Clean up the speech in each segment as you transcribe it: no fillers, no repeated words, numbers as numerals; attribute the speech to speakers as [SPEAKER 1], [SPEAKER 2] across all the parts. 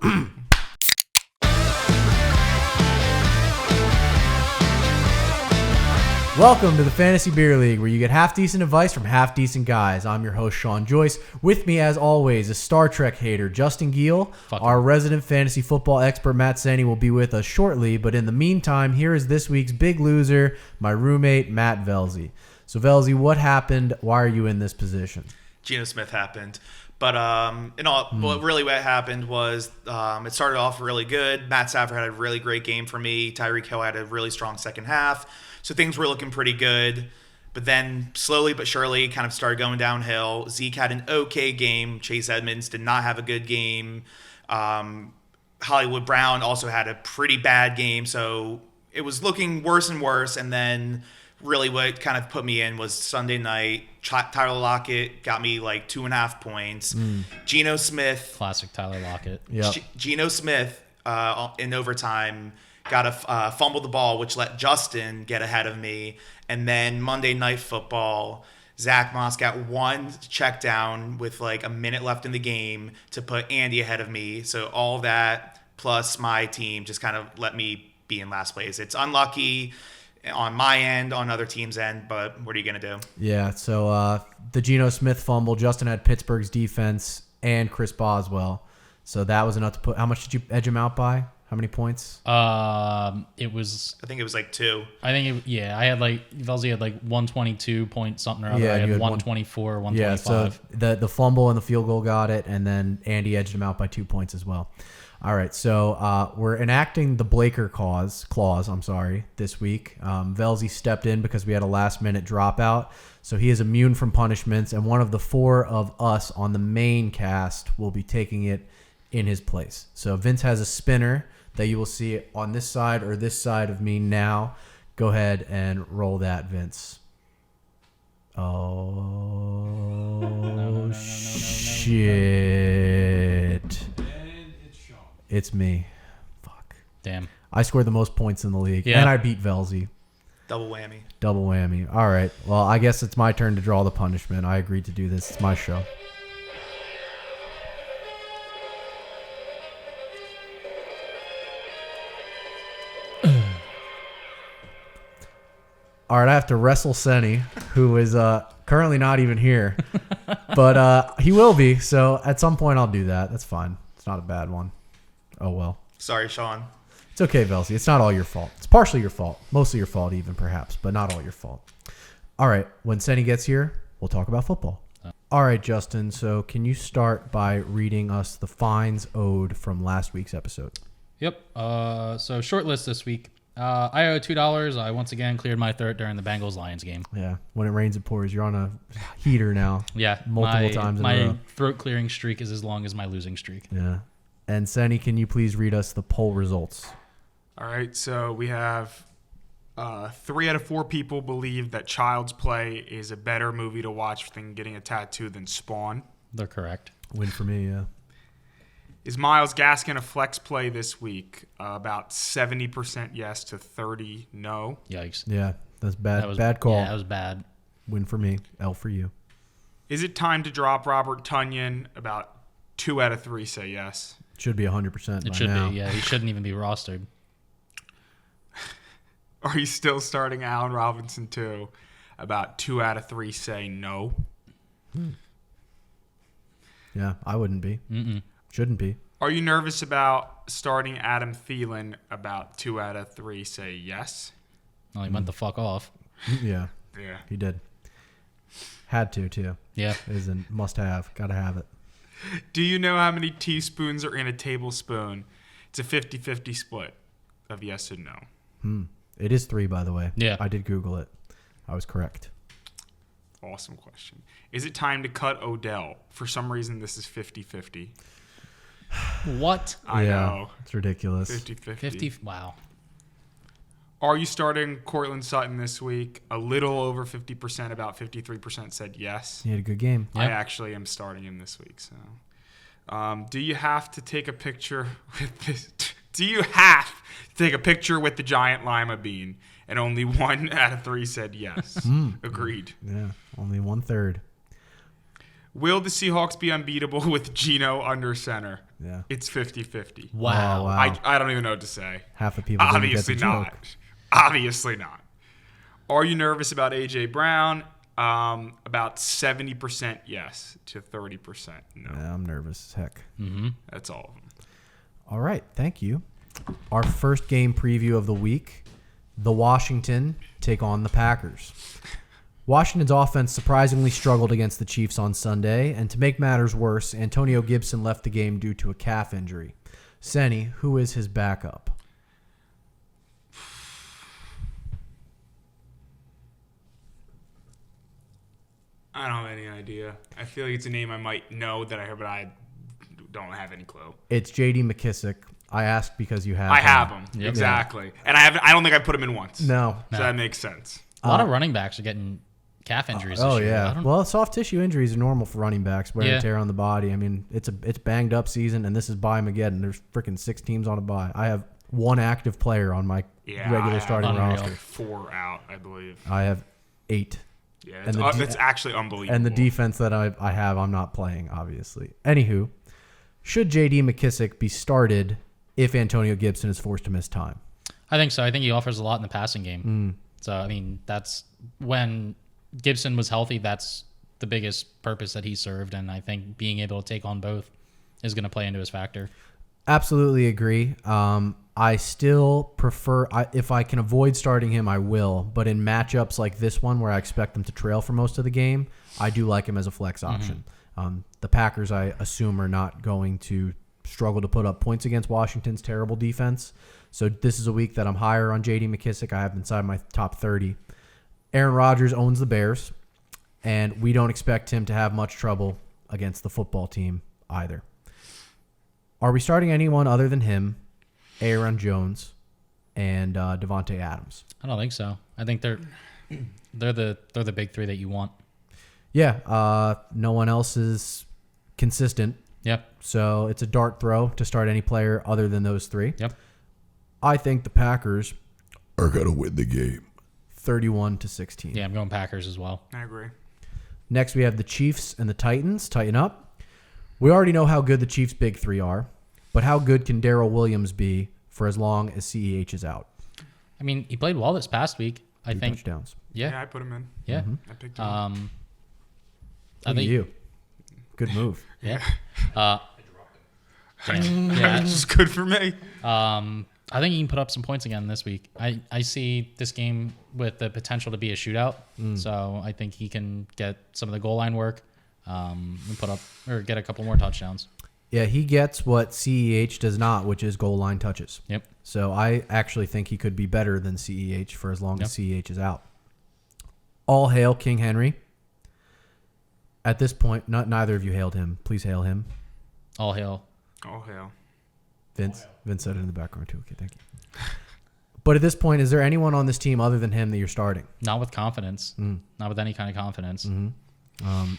[SPEAKER 1] Welcome to the Fantasy Beer League, where you get half-decent advice from half-decent guys. I'm your host, Shawn Joyce. With me, as always, a Star Trek hater, Justin Giel. Our resident fantasy football expert, Matt Senni, will be with us shortly. But in the meantime, here is this week's big loser, my roommate, Matt Velzy. So, Velzy, what happened? Why are you in this position?
[SPEAKER 2] Geno Smith happened. But what happened was it started off really good. Matt Stafford had a really great game for me. Tyreek Hill had a really strong second half. So things were looking pretty good. But then slowly but surely kind of started going downhill. Zeke had an okay game. Chase Edmonds did not have a good game. Hollywood Brown also had a pretty bad game. So it was looking worse and worse. And then really what kind of put me in was Sunday night. Tyler Lockett got me like 2.5 points. Geno Smith.
[SPEAKER 3] Classic Tyler Lockett.
[SPEAKER 1] Yep.
[SPEAKER 2] Geno Smith in overtime got a fumble the ball, which let Justin get ahead of me. And then Monday Night Football, Zach Moss got one check down with like a minute left in the game to put Andy ahead of me. So all that plus my team just kind of let me be in last place. It's unlucky on my end, on other teams' end, but what are you going to do?
[SPEAKER 1] Yeah, so the Geno Smith fumble, Justin had Pittsburgh's defense and Chris Boswell. So that was enough to put – how much did you edge him out by? How many points?
[SPEAKER 2] I think it was like 2.
[SPEAKER 3] I had like Velzy had like 122 point something or other.
[SPEAKER 1] Yeah,
[SPEAKER 3] I had
[SPEAKER 1] you had
[SPEAKER 3] 124, 125.
[SPEAKER 1] Yeah, so the fumble and the field goal got it, and then Andy edged him out by 2 points as well. All right, so we're enacting the Blaker clause this week. Velzy stepped in because we had a last-minute dropout, so he is immune from punishments, and one of the 4 of us on the main cast will be taking it in his place. So Vince has a spinner that you will see on this side or this side of me now. Go ahead and roll that, Vince. Oh, shit. It's me. Fuck.
[SPEAKER 3] Damn.
[SPEAKER 1] I scored the most points in the league,
[SPEAKER 3] Yeah.
[SPEAKER 1] and I beat Velzy.
[SPEAKER 2] Double whammy.
[SPEAKER 1] Double whammy. All right. Well, I guess it's my turn to draw the punishment. I agreed to do this. It's my show. All right, I have to wrestle Senni, who is currently not even here. But he will be, so at some point I'll do that. That's fine. It's not a bad one. Oh, well.
[SPEAKER 2] Sorry, Shawn.
[SPEAKER 1] It's okay, Velzy. It's not all your fault. It's partially your fault. Mostly your fault even, perhaps, but not all your fault. All right, when Senni gets here, we'll talk about football. All right, Justin, so can you start by reading us the fines owed from last week's episode?
[SPEAKER 3] Yep. So short list this week. I owe $2. I once again cleared my throat during the Bengals-Lions game.
[SPEAKER 1] Yeah, when it rains, it pours. You're on a heater now.
[SPEAKER 3] Yeah.
[SPEAKER 1] Multiple times in a row.
[SPEAKER 3] My throat-clearing streak is as long as my losing streak.
[SPEAKER 1] Yeah. And Senni, can you please read us the poll results?
[SPEAKER 4] All right, so we have 3 out of 4 people believe that Child's Play is a better movie to watch than getting a tattoo than Spawn.
[SPEAKER 3] They're correct.
[SPEAKER 1] Win for me, yeah.
[SPEAKER 4] Is Myles Gaskin a flex play this week? About 70% yes to 30% no.
[SPEAKER 3] Yikes.
[SPEAKER 1] Yeah, that's bad. Bad call.
[SPEAKER 3] Yeah, that was bad.
[SPEAKER 1] Win for me, L for you.
[SPEAKER 4] Is it time to drop Robert Tonyan? About 2 out of 3 say yes.
[SPEAKER 1] Should be 100%
[SPEAKER 3] It should
[SPEAKER 1] now.
[SPEAKER 3] be. Yeah, he shouldn't even be rostered.
[SPEAKER 4] Are you still starting Allen Robinson too? About 2 out of 3 say no.
[SPEAKER 1] Yeah, I wouldn't be. Shouldn't be.
[SPEAKER 4] Are you nervous about starting Adam Thielen? About 2 out of 3 say yes.
[SPEAKER 3] Well, he went the fuck off.
[SPEAKER 1] Yeah,
[SPEAKER 4] Yeah.
[SPEAKER 1] he did. Had to, too.
[SPEAKER 3] Yeah.
[SPEAKER 1] It is a must-have. Got to have it.
[SPEAKER 4] Do you know how many teaspoons are in a tablespoon? It's a 50-50 split of yes and no.
[SPEAKER 1] It is 3, by the way.
[SPEAKER 3] Yeah.
[SPEAKER 1] I did Google it. I was correct.
[SPEAKER 4] Awesome question. Is it time to cut Odell? For some reason, this is 50-50.
[SPEAKER 3] What?
[SPEAKER 4] I know.
[SPEAKER 1] It's ridiculous.
[SPEAKER 4] 50-50.
[SPEAKER 3] 50? Wow.
[SPEAKER 4] Are you starting Cortland Sutton this week? A little over 50%, about 53% said yes.
[SPEAKER 1] He had a good game.
[SPEAKER 4] I actually am starting him this week. So, do you have to take a picture with this? Do you have to take a picture with the giant lima bean? And only 1 out of 3 said yes. Agreed.
[SPEAKER 1] Yeah, only 1/3.
[SPEAKER 4] Will the Seahawks be unbeatable with Geno under center?
[SPEAKER 1] Yeah.
[SPEAKER 4] It's 50-50.
[SPEAKER 3] Wow.
[SPEAKER 1] Oh, wow.
[SPEAKER 4] I don't even know what to say.
[SPEAKER 1] Half the people didn't
[SPEAKER 4] Obviously
[SPEAKER 1] get the joke.
[SPEAKER 4] not. Obviously not. Are you nervous about A.J. Brown? About 70% yes to 30% no.
[SPEAKER 1] Yeah, I'm nervous as heck.
[SPEAKER 4] That's all of them.
[SPEAKER 1] All right, thank you. Our first game preview of the week, the Washington take on the Packers. Washington's offense surprisingly struggled against the Chiefs on Sunday, and to make matters worse, Antonio Gibson left the game due to a calf injury. Senni, who is his backup?
[SPEAKER 4] I don't have any idea. I feel like it's a name I might know that I heard, but I don't have any clue.
[SPEAKER 1] It's J.D. McKissick. I asked because you have
[SPEAKER 4] I
[SPEAKER 1] him.
[SPEAKER 4] have him.
[SPEAKER 3] Yep.
[SPEAKER 4] Exactly. And I don't think I put him in once.
[SPEAKER 1] No.
[SPEAKER 4] So that makes sense.
[SPEAKER 3] A lot of running backs are getting calf injuries
[SPEAKER 1] Oh,
[SPEAKER 3] this year.
[SPEAKER 1] yeah. Well, soft tissue injuries are normal for running backs, wear
[SPEAKER 3] Yeah.
[SPEAKER 1] and tear on the body. I mean, it's banged up season, and this is bye-mageddon. There's freaking 6 teams on a bye. I have one active player on my regular starting
[SPEAKER 3] Unreal.
[SPEAKER 1] roster.
[SPEAKER 4] 4 out, I believe.
[SPEAKER 1] I have 8.
[SPEAKER 4] Yeah,
[SPEAKER 1] And
[SPEAKER 4] it's actually unbelievable.
[SPEAKER 1] And the defense that I have, I'm not playing, obviously. Anywho, should J.D. McKissick be started if Antonio Gibson is forced to miss time?
[SPEAKER 3] I think so. I think he offers a lot in the passing game. So, I mean, that's when Gibson was healthy, that's the biggest purpose that he served. And I think being able to take on both is going to play into his factor.
[SPEAKER 1] Absolutely agree. I still prefer, if I can avoid starting him, I will. But in matchups like this one where I expect them to trail for most of the game, I do like him as a flex option. The Packers, I assume, are not going to struggle to put up points against Washington's terrible defense. So this is a week that I'm higher on J.D. McKissick. I have him inside my top 30. Aaron Rodgers owns the Bears, and we don't expect him to have much trouble against the football team either. Are we starting anyone other than him, Aaron Jones, and Devontae Adams?
[SPEAKER 3] I don't think so. I think they're the big three that you want.
[SPEAKER 1] Yeah, no one else is consistent.
[SPEAKER 3] Yep.
[SPEAKER 1] So it's a dart throw to start any player other than those 3.
[SPEAKER 3] Yep.
[SPEAKER 1] I think the Packers are going to win the game 31-16.
[SPEAKER 3] Yeah, I'm going Packers as well.
[SPEAKER 4] I agree.
[SPEAKER 1] Next, we have the Chiefs and the Titans. Tighten up. We already know how good the Chiefs' big 3 are, but how good can Darrell Williams be for as long as CEH is out?
[SPEAKER 3] I mean, he played well this past week. I
[SPEAKER 1] 2
[SPEAKER 3] think.
[SPEAKER 1] touchdowns.
[SPEAKER 3] Yeah.
[SPEAKER 4] I put him in.
[SPEAKER 3] Yeah.
[SPEAKER 4] I picked him up.
[SPEAKER 1] Look at you. Good move.
[SPEAKER 3] Yeah. Yeah.
[SPEAKER 4] That's just good for me.
[SPEAKER 3] I think he can put up some points again this week. I see this game with the potential to be a shootout. So I think he can get some of the goal line work and put up or get a couple more touchdowns.
[SPEAKER 1] Yeah, he gets what CEH does not, which is goal line touches.
[SPEAKER 3] Yep.
[SPEAKER 1] So I actually think he could be better than CEH for as long as CEH is out. All hail King Henry. At this point, neither of you hailed him. Please hail him.
[SPEAKER 3] All hail.
[SPEAKER 4] Oh, hell.
[SPEAKER 1] Vince said it in the background too. Okay, thank you. But at this point, is there anyone on this team other than him that you're starting?
[SPEAKER 3] Not with confidence. Not with any kind of confidence.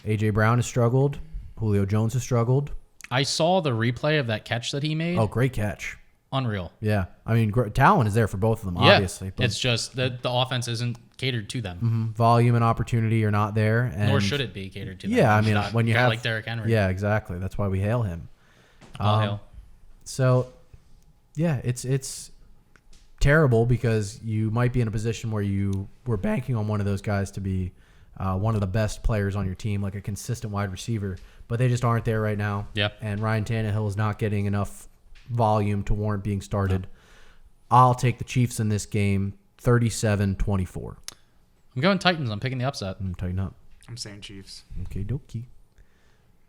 [SPEAKER 1] A.J. Brown has struggled. Julio Jones has struggled.
[SPEAKER 3] I saw the replay of that catch that he made.
[SPEAKER 1] Oh, great catch.
[SPEAKER 3] Unreal.
[SPEAKER 1] Yeah. I mean, talent is there for both of them, obviously. But
[SPEAKER 3] It's just that the offense isn't catered to them.
[SPEAKER 1] volume and opportunity are not there. And
[SPEAKER 3] Nor should it be catered to them.
[SPEAKER 1] Yeah, I mean,
[SPEAKER 3] Not
[SPEAKER 1] when you
[SPEAKER 3] a guy
[SPEAKER 1] have...
[SPEAKER 3] like Derrick Henry.
[SPEAKER 1] Yeah, exactly. That's why we hail him.
[SPEAKER 3] All hail.
[SPEAKER 1] So, yeah, it's terrible because you might be in a position where you were banking on one of those guys to be one of the best players on your team, like a consistent wide receiver, but they just aren't there right now.
[SPEAKER 3] Yep.
[SPEAKER 1] And Ryan Tannehill is not getting enough volume to warrant being started. I'll take the Chiefs in this game, 37-24.
[SPEAKER 3] I'm going Titans. I'm picking the upset.
[SPEAKER 1] Tighten up.
[SPEAKER 4] I'm saying Chiefs.
[SPEAKER 1] Okay, dokie.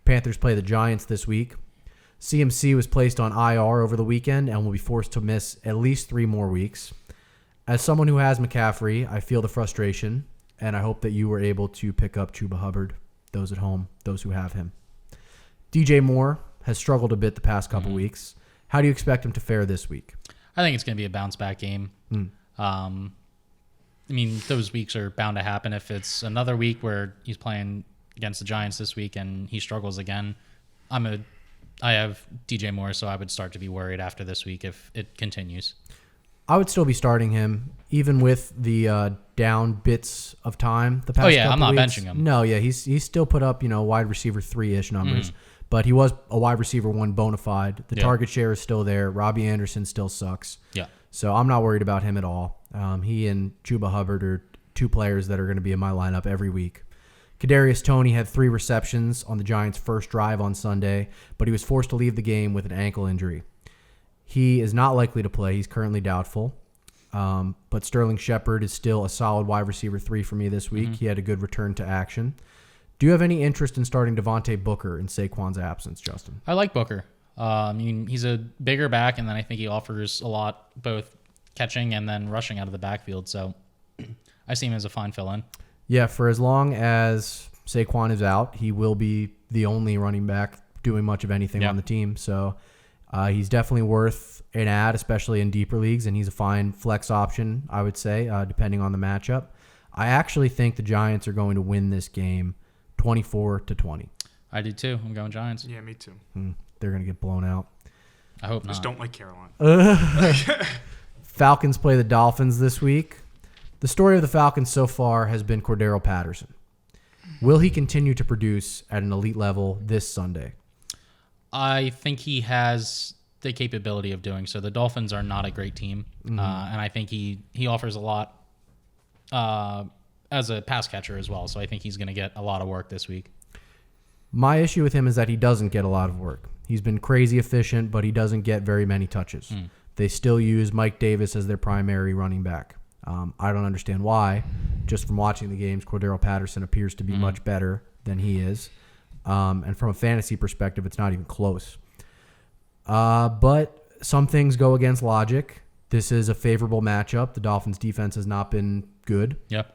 [SPEAKER 1] Panthers play the Giants this week. CMC was placed on IR over the weekend and will be forced to miss at least 3 more weeks. As someone who has McCaffrey, I feel the frustration, and I hope that you were able to pick up Chuba Hubbard, those at home, those who have him. DJ Moore has struggled a bit the past couple weeks. How do you expect him to fare this week?
[SPEAKER 3] I think it's going to be a bounce back game. I mean, those weeks are bound to happen. If it's another week where he's playing against the Giants this week and he struggles again, I have DJ Moore, so I would start to be worried after this week if it continues.
[SPEAKER 1] I would still be starting him, even with the down bits of time the past
[SPEAKER 3] Oh, yeah,
[SPEAKER 1] couple
[SPEAKER 3] I'm not
[SPEAKER 1] weeks.
[SPEAKER 3] benching him.
[SPEAKER 1] No, yeah, he's still put up, wide receiver 3-ish numbers. But he was a wide receiver 1 bona fide. The
[SPEAKER 3] Yeah.
[SPEAKER 1] target share is still there. Robbie Anderson still sucks.
[SPEAKER 3] Yeah.
[SPEAKER 1] So I'm not worried about him at all. He and Chuba Hubbard are 2 players that are going to be in my lineup every week. Kadarius Toney had 3 receptions on the Giants' first drive on Sunday, but he was forced to leave the game with an ankle injury. He is not likely to play. He's currently doubtful. But Sterling Shepard is still a solid wide receiver 3 for me this week. He had a good return to action. Do you have any interest in starting Devontae Booker in Saquon's absence, Justin?
[SPEAKER 3] I like Booker. I mean, he's a bigger back, and then I think he offers a lot, both catching and then rushing out of the backfield. So I see him as a fine fill-in.
[SPEAKER 1] Yeah, for as long as Saquon is out, he will be the only running back doing much of anything on the team. So he's definitely worth an add, especially in deeper leagues, and he's a fine flex option, I would say, depending on the matchup. I actually think the Giants are going to win this game 24-20.
[SPEAKER 3] I do too. I'm going Giants.
[SPEAKER 4] Yeah, me too.
[SPEAKER 1] They're going to get blown out.
[SPEAKER 3] I hope
[SPEAKER 4] Just
[SPEAKER 3] not.
[SPEAKER 4] don't like Carolina.
[SPEAKER 1] Falcons play the Dolphins this week. The story of the Falcons so far has been Cordero Patterson. Will he continue to produce at an elite level this Sunday?
[SPEAKER 3] I think he has the capability of doing so. The Dolphins are not a great team, and I think he offers a lot as a pass catcher as well. So I think he's going to get a lot of work this week.
[SPEAKER 1] My issue with him is that he doesn't get a lot of work. He's been crazy efficient, but he doesn't get very many touches. They still use Mike Davis as their primary running back. I don't understand why. Just from watching the games, Cordero Patterson appears to be much better than he is. And from a fantasy perspective, it's not even close. But some things go against logic. This is a favorable matchup. The Dolphins' defense has not been good.
[SPEAKER 3] Yep.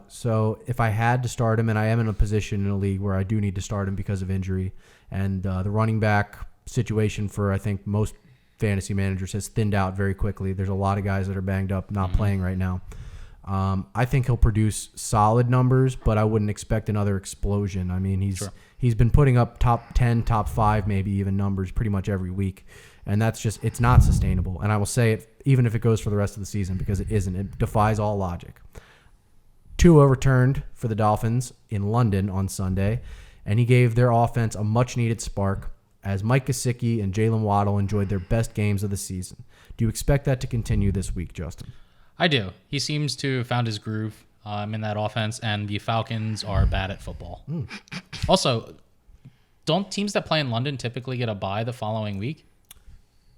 [SPEAKER 1] So if I had to start him, and I am in a position in a league where I do need to start him because of injury, and the running back situation for, I think, most fantasy managers has thinned out very quickly. There's a lot of guys that are banged up, not playing right now. I think he'll produce solid numbers, but I wouldn't expect another explosion. I mean, he's been putting up top 10, top 5, maybe even numbers pretty much every week. And that's just, it's not sustainable. And I will say it, even if it goes for the rest of the season, because it isn't. It defies all logic. Tua returned for the Dolphins in London on Sunday, and he gave their offense a much-needed spark as Mike Gesicki and Jalen Waddle enjoyed their best games of the season. Do you expect that to continue this week, Justin?
[SPEAKER 3] I do. He seems to have found his groove in that offense, and the Falcons are bad at football. Also, don't teams that play in London typically get a bye the following week?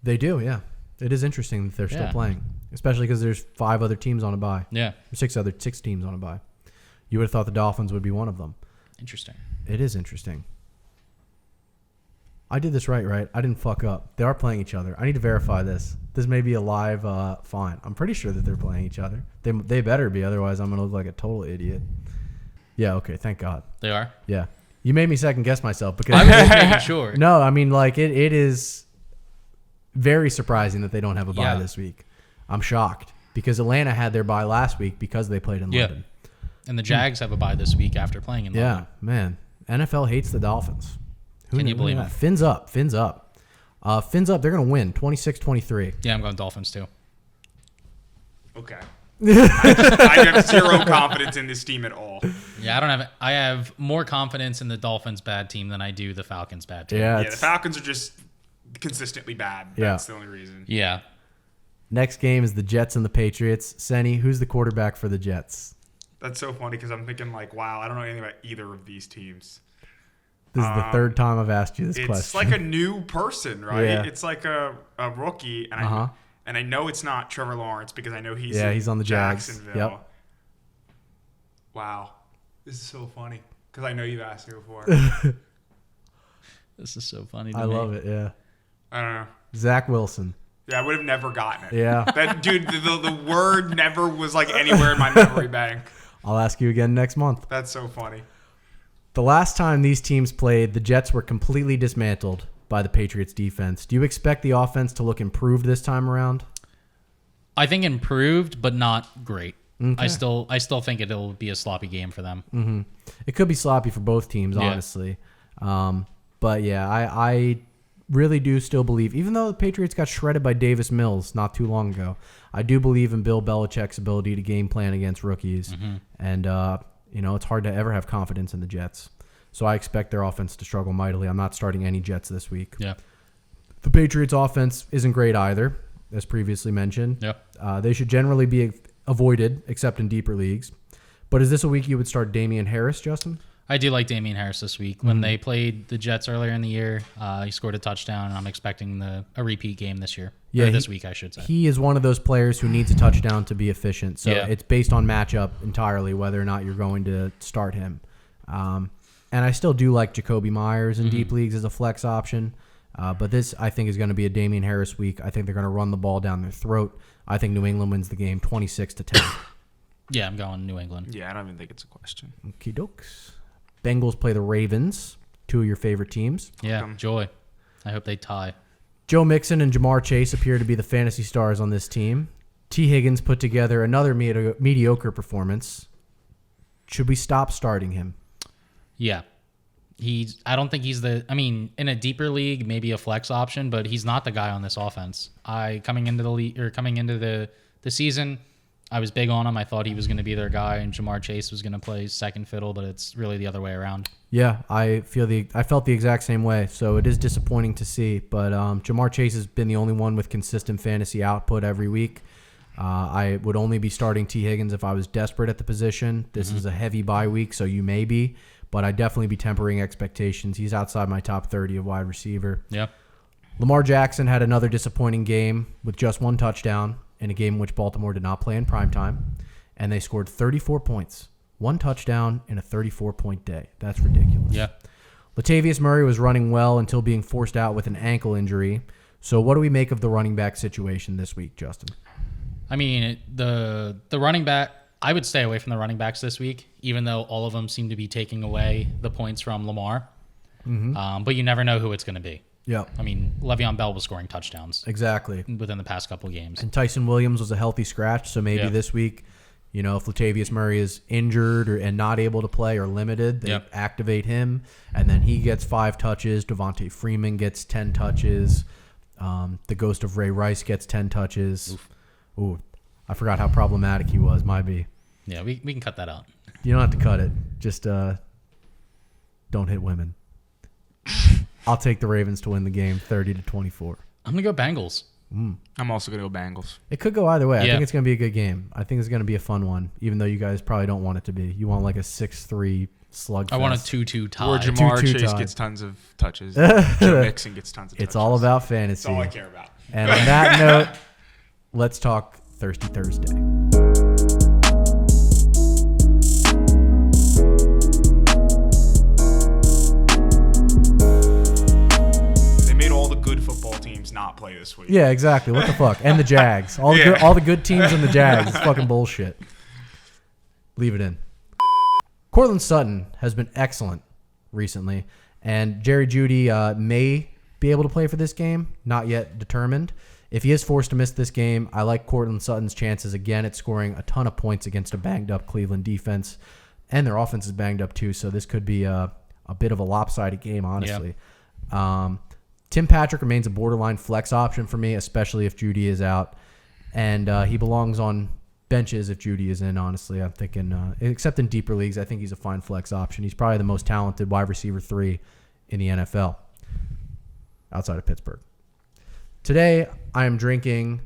[SPEAKER 1] They do, yeah. It is interesting that they're still playing, especially because there's 5 other teams on a bye.
[SPEAKER 3] Yeah.
[SPEAKER 1] 6 teams on a bye. You would have thought the Dolphins would be one of them.
[SPEAKER 3] Interesting.
[SPEAKER 1] It is interesting. I did this right? I didn't fuck up. They are playing each other. I need to verify this. This may be a live fine. I'm pretty sure that they're playing each other. They better be, otherwise I'm going to look like a total idiot. Yeah, okay, thank God.
[SPEAKER 3] They are?
[SPEAKER 1] Yeah. You made me second guess myself because
[SPEAKER 3] I was just making sure.
[SPEAKER 1] No, I mean, like, it is very surprising that they don't have a bye this week. I'm shocked because Atlanta had their bye last week because they played in London.
[SPEAKER 3] And the Jags have a bye this week after playing in London.
[SPEAKER 1] Yeah, man. NFL hates the Dolphins.
[SPEAKER 3] Can you believe it?
[SPEAKER 1] Fins up. Fins up. They're going to win 26-23.
[SPEAKER 3] Yeah, I'm going Dolphins too.
[SPEAKER 4] Okay. I have zero confidence in this team at all.
[SPEAKER 3] Yeah, I have more confidence in the Dolphins bad team than I do the Falcons bad team.
[SPEAKER 1] Yeah,
[SPEAKER 4] Yeah, the Falcons are just consistently bad.
[SPEAKER 1] Yeah.
[SPEAKER 4] That's the only reason.
[SPEAKER 3] Yeah.
[SPEAKER 1] Next game is the Jets and the Patriots. Senni, who's the quarterback for the Jets?
[SPEAKER 4] That's so funny because I'm thinking like, wow, I don't know anything about either of these teams.
[SPEAKER 1] This is the third time I've asked you this question.
[SPEAKER 4] It's like a new person, right?
[SPEAKER 1] Yeah.
[SPEAKER 4] It's like a rookie, and I know it's not Trevor Lawrence because I know he's
[SPEAKER 1] on the Jags.
[SPEAKER 4] Jacksonville.
[SPEAKER 1] Yep.
[SPEAKER 4] Wow, this is so funny because I know you've asked me before.
[SPEAKER 3] This is so funny to
[SPEAKER 1] I
[SPEAKER 3] me.
[SPEAKER 1] love it, yeah.
[SPEAKER 4] I don't know.
[SPEAKER 1] Zach Wilson.
[SPEAKER 4] Yeah, I would have never gotten it.
[SPEAKER 1] Yeah.
[SPEAKER 4] That dude, the word never was like anywhere in my memory bank.
[SPEAKER 1] I'll ask you again next month.
[SPEAKER 4] That's so funny.
[SPEAKER 1] The last time these teams played, the Jets were completely dismantled by the Patriots defense. Do you expect the offense to look improved this time around?
[SPEAKER 3] I think improved, but not great.
[SPEAKER 1] Okay.
[SPEAKER 3] I still think it'll be a sloppy game for them.
[SPEAKER 1] It could be sloppy for both teams, honestly. But yeah, I really do still believe, even though the Patriots got shredded by Davis Mills not too long ago, I do believe in Bill Belichick's ability to game plan against rookies. And, it's hard to ever have confidence in the Jets. So I expect their offense to struggle mightily. I'm not starting any Jets this week.
[SPEAKER 3] Yeah.
[SPEAKER 1] The Patriots offense isn't great either, as previously mentioned.
[SPEAKER 3] Yeah.
[SPEAKER 1] They should generally be avoided, except in deeper leagues. But is this a week you would start Damian Harris, Justin?
[SPEAKER 3] I do like Damian Harris this week. When they played the Jets earlier in the year, he scored a touchdown, and I'm expecting a repeat game this year.
[SPEAKER 1] Yeah,
[SPEAKER 3] Or this week, I should say.
[SPEAKER 1] He is one of those players who needs a touchdown to be efficient. So
[SPEAKER 3] Yeah.
[SPEAKER 1] it's based on matchup entirely whether or not you're going to start him. And I still do like Jacoby Myers in deep leagues as a flex option. But this, I think, is going to be a Damian Harris week. I think they're going to run the ball down their throat. I think New England wins the game 26-10.
[SPEAKER 3] Yeah, I'm going New England.
[SPEAKER 4] Yeah, I don't even think it's a question.
[SPEAKER 1] Okie dokes. Bengals play the Ravens, two of your favorite teams.
[SPEAKER 3] Yeah, joy. I hope they tie.
[SPEAKER 1] Joe Mixon and Jamar Chase appear to be the fantasy stars on this team. T. Higgins put together another mediocre performance. Should we stop starting him?
[SPEAKER 3] Yeah. I don't think he's in a deeper league, maybe a flex option, but he's not the guy on this offense. Coming into the season, I was big on him. I thought he was going to be their guy, and Jamar Chase was going to play second fiddle, but it's really the other way around.
[SPEAKER 1] Yeah, I felt the exact same way. So it is disappointing to see, but Jamar Chase has been the only one with consistent fantasy output every week. I would only be starting T. Higgins if I was desperate at the position. This is a heavy bye week, so you may be, but I'd definitely be tempering expectations. He's outside my top 30 of wide receiver.
[SPEAKER 3] Yeah.
[SPEAKER 1] Lamar Jackson had another disappointing game with just one touchdown in a game in which Baltimore did not play in primetime, and they scored 34 points. One touchdown in a 34-point day. That's ridiculous.
[SPEAKER 3] Yeah.
[SPEAKER 1] Latavius Murray was running well until being forced out with an ankle injury. So what do we make of the running back situation this week, Justin?
[SPEAKER 3] I mean, the running back, I would stay away from the running backs this week, even though all of them seem to be taking away the points from Lamar. But you never know who it's going to be.
[SPEAKER 1] Yeah,
[SPEAKER 3] I mean, Le'Veon Bell was scoring touchdowns
[SPEAKER 1] exactly.
[SPEAKER 3] within the past couple games.
[SPEAKER 1] And Tyson Williams was a healthy scratch, so maybe this week, if Latavius Murray is injured and not able to play or limited, they activate him, and then he gets 5 touches. Devontae Freeman gets 10 touches. The ghost of Ray Rice gets 10 touches. Ooh, I forgot how problematic he was. My B.
[SPEAKER 3] Yeah, we can cut that out.
[SPEAKER 1] You don't have to cut it. Just don't hit women. I'll take the Ravens to win the game 30-24.
[SPEAKER 3] I'm going to go Bengals.
[SPEAKER 4] I'm also going to go Bengals.
[SPEAKER 1] It could go either way. I
[SPEAKER 3] Yeah.
[SPEAKER 1] think it's going to be a good game. I think it's going to be a fun one, even though you guys probably don't want it to be. You want like a 6-3 slugfest.
[SPEAKER 3] I want a 2-2 tie.
[SPEAKER 4] Or Jamar
[SPEAKER 1] 2-2
[SPEAKER 4] Chase
[SPEAKER 1] tie.
[SPEAKER 4] gets tons of touches. Joe Mixon gets tons of touches.
[SPEAKER 1] It's all about fantasy.
[SPEAKER 4] That's all I care about.
[SPEAKER 1] And on that note, let's talk Thirsty Thursday.
[SPEAKER 4] They made all the good football teams not play this week.
[SPEAKER 1] Yeah, exactly. What the fuck? And the Jags. All the good teams and the Jags. It's fucking bullshit. Leave it in. Cortland Sutton has been excellent recently, and Jerry Jeudy may be able to play for this game. Not yet determined. If he is forced to miss this game, I like Cortland Sutton's chances again at scoring a ton of points against a banged-up Cleveland defense, and their offense is banged up too, so this could be a bit of a lopsided game, honestly. Tim Patrick remains a borderline flex option for me, especially if Jeudy is out, and he belongs on benches if Jeudy is in, honestly. I'm thinking, except in deeper leagues, I think he's a fine flex option. He's probably the most talented wide receiver 3 in the NFL, outside of Pittsburgh. Today, I am drinking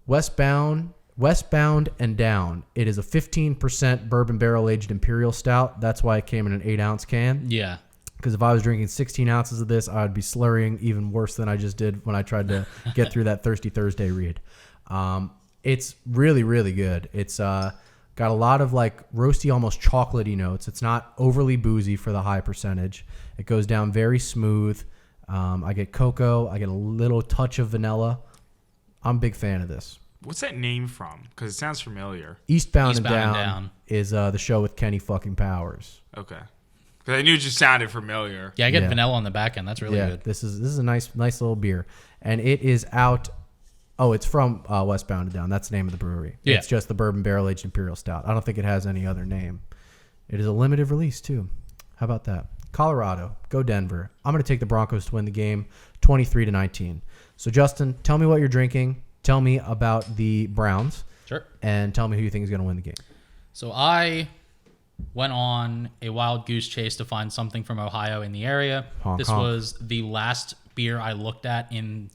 [SPEAKER 1] Westbound and Down. It is a 15% bourbon barrel-aged imperial stout. That's why it came in an 8-ounce can.
[SPEAKER 3] Yeah.
[SPEAKER 1] Because if I was drinking 16 ounces of this, I would be slurring even worse than I just did when I tried to get through that Thirsty Thursday read. It's really, really good. It's got a lot of like roasty, almost chocolatey notes. It's not overly boozy for the high percentage. It goes down very smooth. I get cocoa. I get a little touch of vanilla. I'm a big fan of this.
[SPEAKER 4] What's that name from? Because it sounds familiar.
[SPEAKER 1] Eastbound and
[SPEAKER 3] Eastbound and
[SPEAKER 1] Down
[SPEAKER 3] Down.
[SPEAKER 1] is the show with Kenny fucking Powers.
[SPEAKER 4] Okay. Because I knew it just sounded familiar.
[SPEAKER 3] Yeah, I get
[SPEAKER 1] Yeah.
[SPEAKER 3] vanilla on the back end. That's really good.
[SPEAKER 1] This is a nice little beer, and it is out. Oh, it's from Westbound and Down. That's the name of the brewery.
[SPEAKER 3] Yeah.
[SPEAKER 1] It's just the bourbon barrel aged imperial stout. I don't think it has any other name. It is a limited release too. How about that? Colorado, go Denver. I'm going to take the Broncos to win the game, 23-19. So Justin, tell me what you're drinking. Tell me about the Browns,
[SPEAKER 3] Sure.
[SPEAKER 1] and tell me who you think is going to win the game.
[SPEAKER 3] So I went on a wild goose chase to find something from Ohio in the area.
[SPEAKER 1] Honk,
[SPEAKER 3] This
[SPEAKER 1] honk.
[SPEAKER 3] was the last beer I looked at in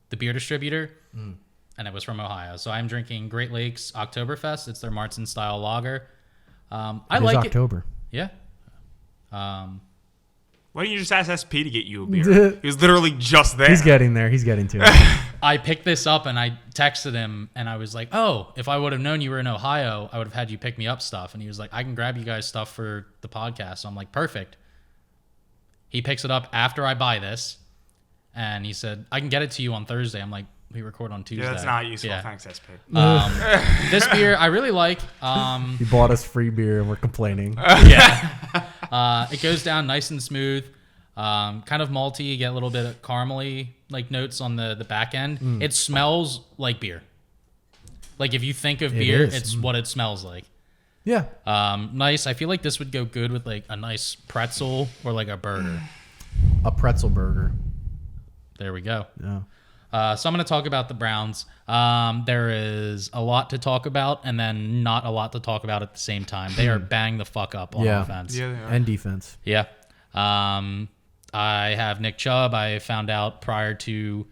[SPEAKER 3] the beer distributor, and it was from Ohio. So I'm drinking Great Lakes Oktoberfest. It's their Martzen style lager. I
[SPEAKER 1] It is
[SPEAKER 3] like
[SPEAKER 1] October.
[SPEAKER 3] it. Yeah.
[SPEAKER 4] Why don't you just ask SP to get you a beer? He was literally just there.
[SPEAKER 1] He's getting there. He's getting to it.
[SPEAKER 3] I picked this up and I texted him and I was like, oh, if I would have known you were in Ohio, I would have had you pick me up stuff. And he was like, I can grab you guys stuff for the podcast. So I'm like, perfect. He picks it up after I buy this and he said, I can get it to you on Thursday. I'm like, we record on Tuesday.
[SPEAKER 4] Yeah, that's not useful.
[SPEAKER 3] Yeah.
[SPEAKER 4] Thanks, SP.
[SPEAKER 3] This beer I really like.
[SPEAKER 1] He bought us free beer and we're complaining.
[SPEAKER 3] Yeah. It goes down nice and smooth. Kind of malty. You get a little bit of caramely like notes on the back end. It smells like beer. Like if you think of beer,
[SPEAKER 1] is.
[SPEAKER 3] it's what it smells like.
[SPEAKER 1] Yeah.
[SPEAKER 3] Nice. I feel like this would go good with like a nice pretzel or like a burger.
[SPEAKER 1] A pretzel burger.
[SPEAKER 3] There we go.
[SPEAKER 1] Yeah.
[SPEAKER 3] So I'm going to talk about the Browns. There is a lot to talk about and then not a lot to talk about at the same time. They are bang the fuck up on offense.
[SPEAKER 4] Yeah, they are.
[SPEAKER 1] And defense.
[SPEAKER 3] Yeah. I have Nick Chubb. I found out prior to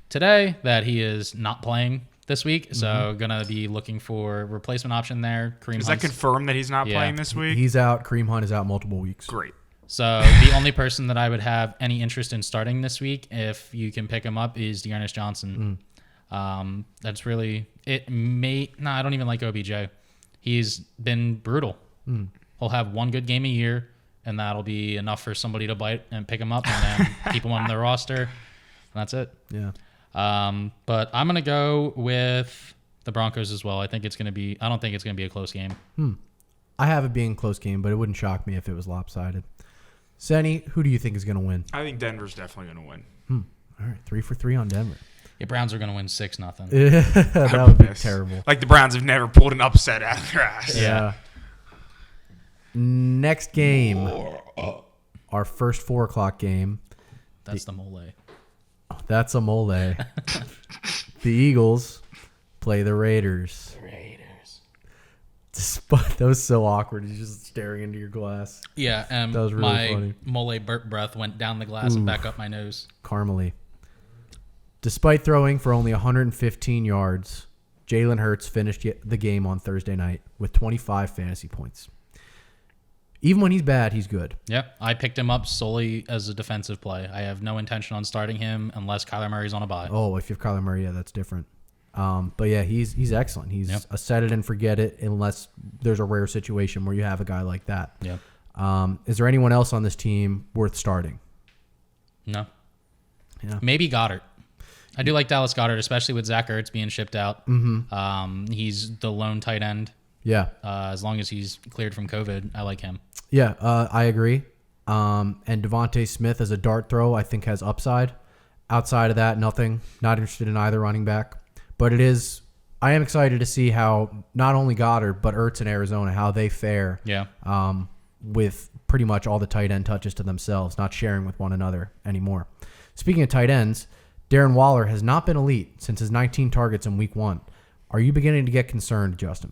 [SPEAKER 3] today that he is not playing this week. So going to be looking for a replacement option there. Kareem
[SPEAKER 4] Is that
[SPEAKER 3] Hunt's-
[SPEAKER 4] confirmed that he's not
[SPEAKER 3] Yeah.
[SPEAKER 4] playing this week?
[SPEAKER 1] He's out. Kareem Hunt is out multiple weeks.
[SPEAKER 4] Great.
[SPEAKER 3] So the only person that I would have any interest in starting this week, if you can pick him up, is Dearness Johnson. That's really it. I don't even like OBJ. He's been brutal. He'll have one good game a year, and that'll be enough for somebody to bite and pick him up and then keep him on their roster. And that's it.
[SPEAKER 1] Yeah.
[SPEAKER 3] But I'm gonna go with the Broncos as well. I don't think it's gonna be a close game.
[SPEAKER 1] I have it being a close game, but it wouldn't shock me if it was lopsided. Senni, who do you think is going to win?
[SPEAKER 4] I think Denver's definitely going to win.
[SPEAKER 1] All right, 3 for 3 on Denver.
[SPEAKER 3] The Browns are gonna win 6-0.
[SPEAKER 1] That would be terrible.
[SPEAKER 4] Like the Browns have never pulled an upset out of their ass.
[SPEAKER 1] Yeah. Next game, our first 4 o'clock game.
[SPEAKER 3] That's the mole.
[SPEAKER 1] That's a mole. The Eagles play the Raiders. Despite that was so awkward. He's just staring into your glass.
[SPEAKER 3] Yeah,
[SPEAKER 1] That was really
[SPEAKER 3] my
[SPEAKER 1] funny.
[SPEAKER 3] mole burp breath went down the glass and back up my nose.
[SPEAKER 1] Caramely. Despite throwing for only 115 yards, Jalen Hurts finished the game on Thursday night with 25 fantasy points. Even when he's bad, he's good.
[SPEAKER 3] Yep, I picked him up solely as a defensive play. I have no intention on starting him unless Kyler Murray's on a bye.
[SPEAKER 1] Oh, if you have Kyler Murray, yeah, that's different. But yeah, he's excellent. He's
[SPEAKER 3] Yep.
[SPEAKER 1] a set it and forget it unless there's a rare situation where you have a guy like that.
[SPEAKER 3] Yep.
[SPEAKER 1] Is there anyone else on this team worth starting?
[SPEAKER 3] No.
[SPEAKER 1] Yeah.
[SPEAKER 3] Maybe Goddard. I do like Dallas Goddard, especially with Zach Ertz being shipped out. He's the lone tight end.
[SPEAKER 1] Yeah.
[SPEAKER 3] As long as he's cleared from COVID, I like him.
[SPEAKER 1] Yeah, I agree. And Devontae Smith as a dart throw, I think has upside. Outside of that, nothing. Not interested in either running back. But I am excited to see how not only Goddard, but Ertz in Arizona, how they fare
[SPEAKER 3] Yeah.
[SPEAKER 1] with pretty much all the tight end touches to themselves, not sharing with one another anymore. Speaking of tight ends, Darren Waller has not been elite since his 19 targets in week 1. Are you beginning to get concerned, Justin?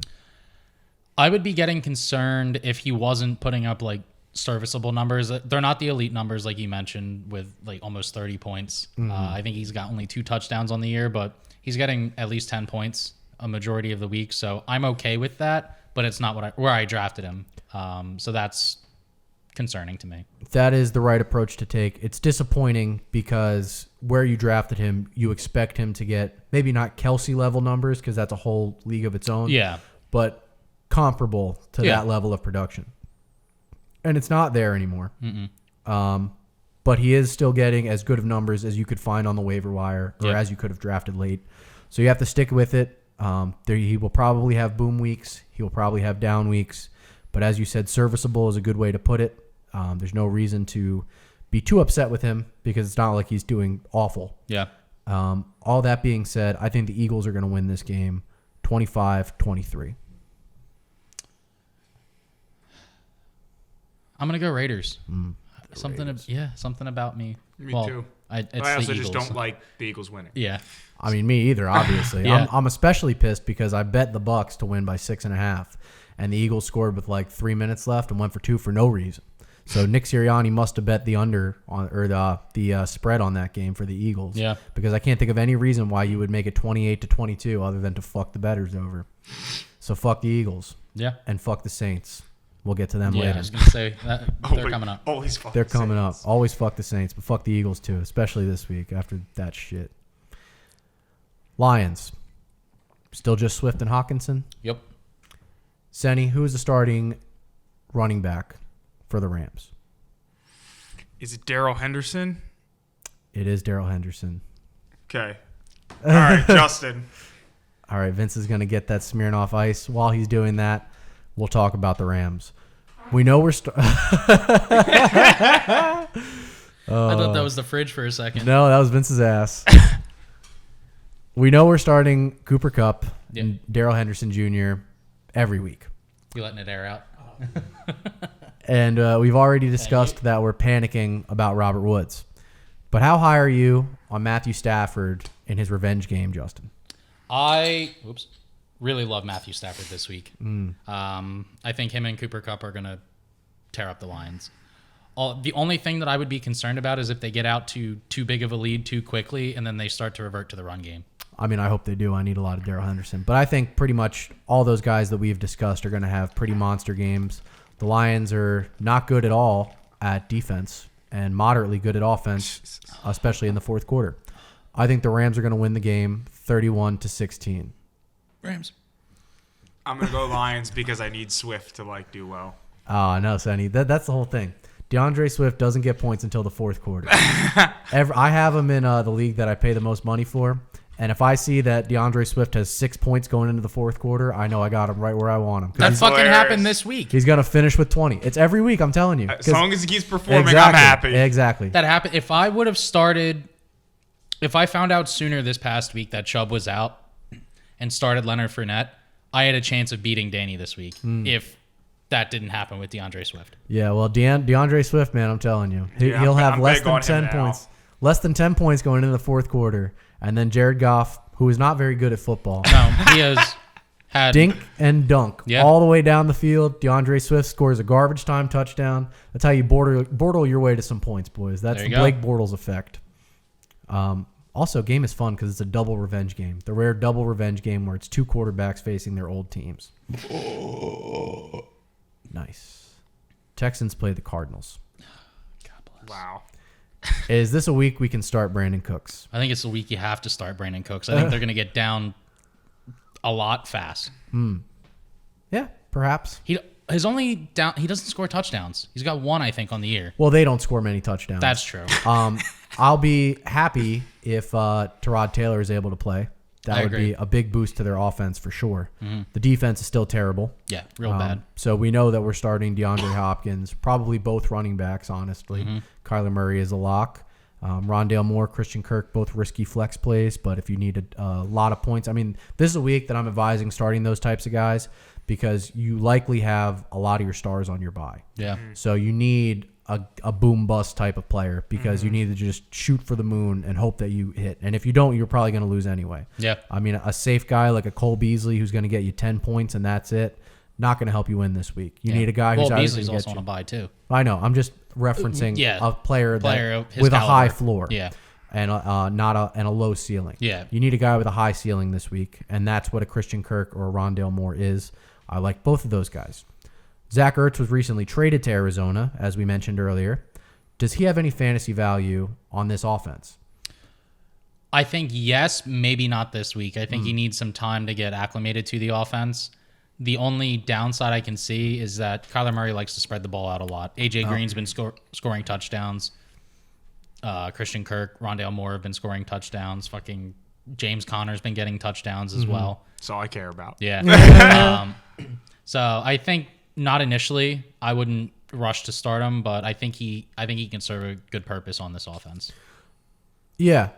[SPEAKER 3] I would be getting concerned if he wasn't putting up like serviceable numbers. They're not the elite numbers like you mentioned with like almost 30 points. I think he's got only 2 touchdowns on the year, but he's getting at least 10 points a majority of the week. So I'm okay with that, but it's not where I drafted him. So that's concerning to me.
[SPEAKER 1] That is the right approach to take. It's disappointing because where you drafted him, you expect him to get maybe not Kelsey level numbers because that's a whole league of its own.
[SPEAKER 3] Yeah.
[SPEAKER 1] But comparable to
[SPEAKER 3] Yeah.
[SPEAKER 1] that level of production. And it's not there anymore. But he is still getting as good of numbers as you could find on the waiver wire or
[SPEAKER 3] Yep.
[SPEAKER 1] as you could have drafted late. So you have to stick with it. He will probably have boom weeks. He will probably have down weeks. But as you said, serviceable is a good way to put it. There's no reason to be too upset with him because it's not like he's doing awful.
[SPEAKER 3] Yeah.
[SPEAKER 1] All that being said, I think the Eagles are going to win this game 25-23.
[SPEAKER 3] I'm going to go Raiders. Something about me.
[SPEAKER 4] Me
[SPEAKER 3] well,
[SPEAKER 4] too.
[SPEAKER 3] It's
[SPEAKER 4] I also
[SPEAKER 3] the
[SPEAKER 4] just
[SPEAKER 3] Eagles.
[SPEAKER 4] don't like the Eagles winning.
[SPEAKER 3] Yeah.
[SPEAKER 1] I mean, me either, obviously.
[SPEAKER 3] Yeah.
[SPEAKER 1] I'm especially pissed because I bet the Bucks to win by 6.5, and the Eagles scored with like 3 minutes left and went for 2 for no reason. So Nick Sirianni must have bet the under on or the spread on that game for the Eagles.
[SPEAKER 3] Yeah.
[SPEAKER 1] Because I can't think of any reason why you would make it 28-22 other than to fuck the bettors over. So fuck the Eagles.
[SPEAKER 3] Yeah.
[SPEAKER 1] And fuck the Saints. We'll get to them
[SPEAKER 3] Yeah, I
[SPEAKER 1] later.
[SPEAKER 3] was going to say, they're coming up.
[SPEAKER 4] Always fuck
[SPEAKER 1] They're
[SPEAKER 4] the
[SPEAKER 1] coming
[SPEAKER 4] Saints.
[SPEAKER 1] up. Always fuck the Saints, but fuck the Eagles too, especially this week after that shit. Lions. Still just Swift and Hawkinson.
[SPEAKER 3] Yep.
[SPEAKER 1] Senni, who is the starting running back for the Rams?
[SPEAKER 4] Is it Darrell Henderson?
[SPEAKER 1] It is Darrell Henderson.
[SPEAKER 4] Okay. All right, Justin.
[SPEAKER 1] All right, Vince is going to get that Smirnoff Ice. While he's doing that, we'll talk about the Rams. We know we're
[SPEAKER 3] I thought that was the fridge for a second.
[SPEAKER 1] No, that was Vince's ass. We know we're starting Cooper Kupp and Darrell Henderson Jr. every week.
[SPEAKER 3] You letting it air out?
[SPEAKER 1] And we've already discussed that we're panicking about Robert Woods. But how high are you on Matthew Stafford in his revenge game, Justin?
[SPEAKER 3] I really love Matthew Stafford this week. I think him and Cooper Kupp are going to tear up the Lions. The only thing that I would be concerned about is if they get out to too big of a lead too quickly and then they start to revert to the run game.
[SPEAKER 1] I mean, I hope they do. I need a lot of Darrell Henderson. But I think pretty much all those guys that we've discussed are going to have pretty monster games. The Lions are not good at all at defense and moderately good at offense, especially in the fourth quarter. I think the Rams are going to win the game 31-16.
[SPEAKER 3] Rams.
[SPEAKER 4] I'm going to go Lions because I need Swift to do well.
[SPEAKER 1] Oh, no, Sonny. That's the whole thing. DeAndre Swift doesn't get points until the fourth quarter. I have him in the league that I pay the most money for. And if I see that DeAndre Swift has 6 points going into the fourth quarter, I know I got him right where I want him.
[SPEAKER 3] That fucking
[SPEAKER 4] hilarious.
[SPEAKER 3] happened this week.
[SPEAKER 1] He's going to finish with 20. It's every week, I'm telling you.
[SPEAKER 4] As long as he keeps performing,
[SPEAKER 1] Exactly,
[SPEAKER 4] I'm happy.
[SPEAKER 1] Exactly.
[SPEAKER 3] That happened. If I found out sooner this past week that Chubb was out and started Leonard Fournette, I had a chance of beating Danny this week if that didn't happen with DeAndre Swift.
[SPEAKER 1] Yeah, well, DeAndre Swift, man, I'm telling you. He'll have
[SPEAKER 4] I'm
[SPEAKER 1] less
[SPEAKER 4] big
[SPEAKER 1] than
[SPEAKER 4] on
[SPEAKER 1] 10
[SPEAKER 4] him now.
[SPEAKER 1] points. Less than 10 points going into the fourth quarter. And then Jared Goff, who is not very good at football.
[SPEAKER 3] No, he has had
[SPEAKER 1] Dink and dunk all the way down the field. DeAndre Swift scores a garbage time touchdown. That's how you bortle your way to some points, boys. That's the Blake Bortles effect. Also, game is fun because it's a double revenge game. The rare double revenge game where it's two quarterbacks facing their old teams. Nice. Texans play the Cardinals.
[SPEAKER 3] God bless.
[SPEAKER 4] Wow.
[SPEAKER 1] Is this a week we can start Brandon Cooks?
[SPEAKER 3] I think it's the week you have to start Brandon Cooks. I think they're going to get down a lot fast.
[SPEAKER 1] Yeah, perhaps.
[SPEAKER 3] He doesn't score touchdowns. He's got one, I think, on the year.
[SPEAKER 1] Well, they don't score many touchdowns.
[SPEAKER 3] That's true.
[SPEAKER 1] I'll be happy if Tyrod Taylor is able to play. That would
[SPEAKER 3] agree.
[SPEAKER 1] be a big boost to their offense for sure. The defense is still terrible.
[SPEAKER 3] Yeah, real bad.
[SPEAKER 1] So we know that we're starting DeAndre Hopkins, probably both running backs, honestly. Kyler Murray is a lock. Rondale Moore, Christian Kirk, both risky flex plays, but if you need a lot of points, I mean, this is a week that I'm advising starting those types of guys because you likely have a lot of your stars on your bye.
[SPEAKER 3] Yeah.
[SPEAKER 1] So you need a boom bust type of player because you need to just shoot for the moon and hope that you hit. And if you don't, you're probably going to lose anyway.
[SPEAKER 3] Yeah.
[SPEAKER 1] I mean, a safe guy like a Cole Beasley who's going to get you 10 points and that's it, not going to help you win this week. You need a guy who's
[SPEAKER 3] Beasley's
[SPEAKER 1] going to
[SPEAKER 3] also
[SPEAKER 1] get
[SPEAKER 3] on
[SPEAKER 1] you.
[SPEAKER 3] a bye too.
[SPEAKER 1] I know. I'm just referencing a player
[SPEAKER 3] his
[SPEAKER 1] with a
[SPEAKER 3] caliber.
[SPEAKER 1] high floor.
[SPEAKER 3] Yeah.
[SPEAKER 1] And a low ceiling.
[SPEAKER 3] Yeah.
[SPEAKER 1] You need a guy with a high ceiling this week, and that's what a Christian Kirk or a Rondale Moore is. I like both of those guys. Zach Ertz was recently traded to Arizona, as we mentioned earlier. Does he have any fantasy value on this offense?
[SPEAKER 3] I think yes, maybe not this week. I think he needs some time to get acclimated to the offense. The only downside I can see is that Kyler Murray likes to spread the ball out a lot. AJ Green's been scoring touchdowns. Christian Kirk, Rondale Moore have been scoring touchdowns. Fucking James Conner's been getting touchdowns as well.
[SPEAKER 4] That's all I care about.
[SPEAKER 3] Yeah. So I think not initially. I wouldn't rush to start him, but I think he can serve a good purpose on this offense.
[SPEAKER 1] Yeah.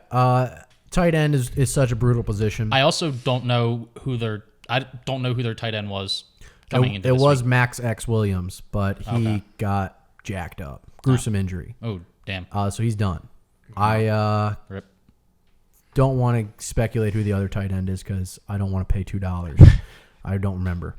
[SPEAKER 1] Tight end is such a brutal position.
[SPEAKER 3] I also don't know who their tight end was coming into
[SPEAKER 1] It
[SPEAKER 3] this
[SPEAKER 1] was
[SPEAKER 3] week.
[SPEAKER 1] Max X Williams, but he got jacked up. Gruesome injury.
[SPEAKER 3] Oh, damn.
[SPEAKER 1] So he's done. I
[SPEAKER 3] Rip.
[SPEAKER 1] don't want to speculate who the other tight end is because I don't want to pay $2. I don't remember.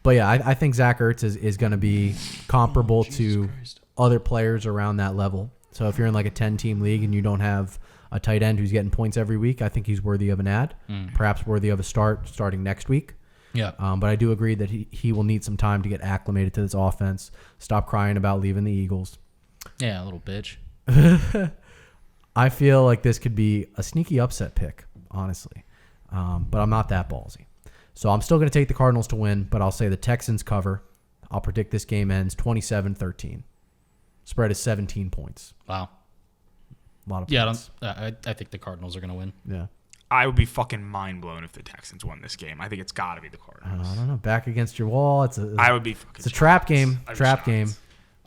[SPEAKER 1] But yeah, I think Zach Ertz is going to be comparable to other players around that level. So if you're in like a 10-team league and you don't have a tight end who's getting points every week, I think he's worthy of an ad, perhaps worthy of a starting next week.
[SPEAKER 3] Yeah.
[SPEAKER 1] But I do agree that he will need some time to get acclimated to this offense, stop crying about leaving the Eagles.
[SPEAKER 3] Yeah, a little bitch.
[SPEAKER 1] I feel like this could be a sneaky upset pick, honestly. But I'm not that ballsy. So I'm still going to take the Cardinals to win, but I'll say the Texans cover. I'll predict this game ends 27-13. Spread is 17 points.
[SPEAKER 3] Wow.
[SPEAKER 1] A lot of
[SPEAKER 3] Yeah,
[SPEAKER 1] points.
[SPEAKER 3] I think the Cardinals are going to win.
[SPEAKER 1] Yeah.
[SPEAKER 4] I would be fucking mind blown if the Texans won this game. I think it's got to be the Cardinals.
[SPEAKER 1] I don't know. Back against your wall.
[SPEAKER 4] I would be fucking
[SPEAKER 1] It's a trap game.
[SPEAKER 4] I'd be
[SPEAKER 1] Trap
[SPEAKER 4] shocked.
[SPEAKER 1] game.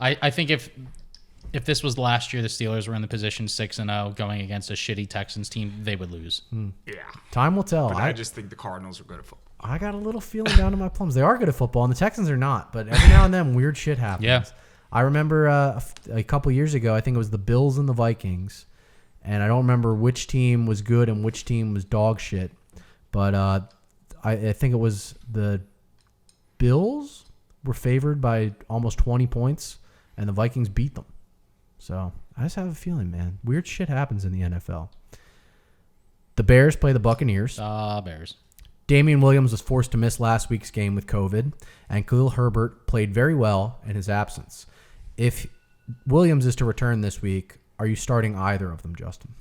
[SPEAKER 3] I think if this was last year, the Steelers were in the position 6-0 going against a shitty Texans team, they would lose.
[SPEAKER 4] Yeah.
[SPEAKER 1] Time will tell.
[SPEAKER 4] But I just think the Cardinals are good at football.
[SPEAKER 1] I got a little feeling down in my plums. They are good at football, and the Texans are not. But every now and then, weird shit happens.
[SPEAKER 3] Yeah.
[SPEAKER 1] I remember a couple years ago, I think it was the Bills and the Vikings, and I don't remember which team was good and which team was dog shit. But I think it was the Bills were favored by almost 20 points, and the Vikings beat them. So I just have a feeling, man. Weird shit happens in the NFL. The Bears play the Buccaneers.
[SPEAKER 3] Bears.
[SPEAKER 1] Damian Williams was forced to miss last week's game with COVID, and Khalil Herbert played very well in his absence. If Williams is to return this week, are you starting either of them, Justin?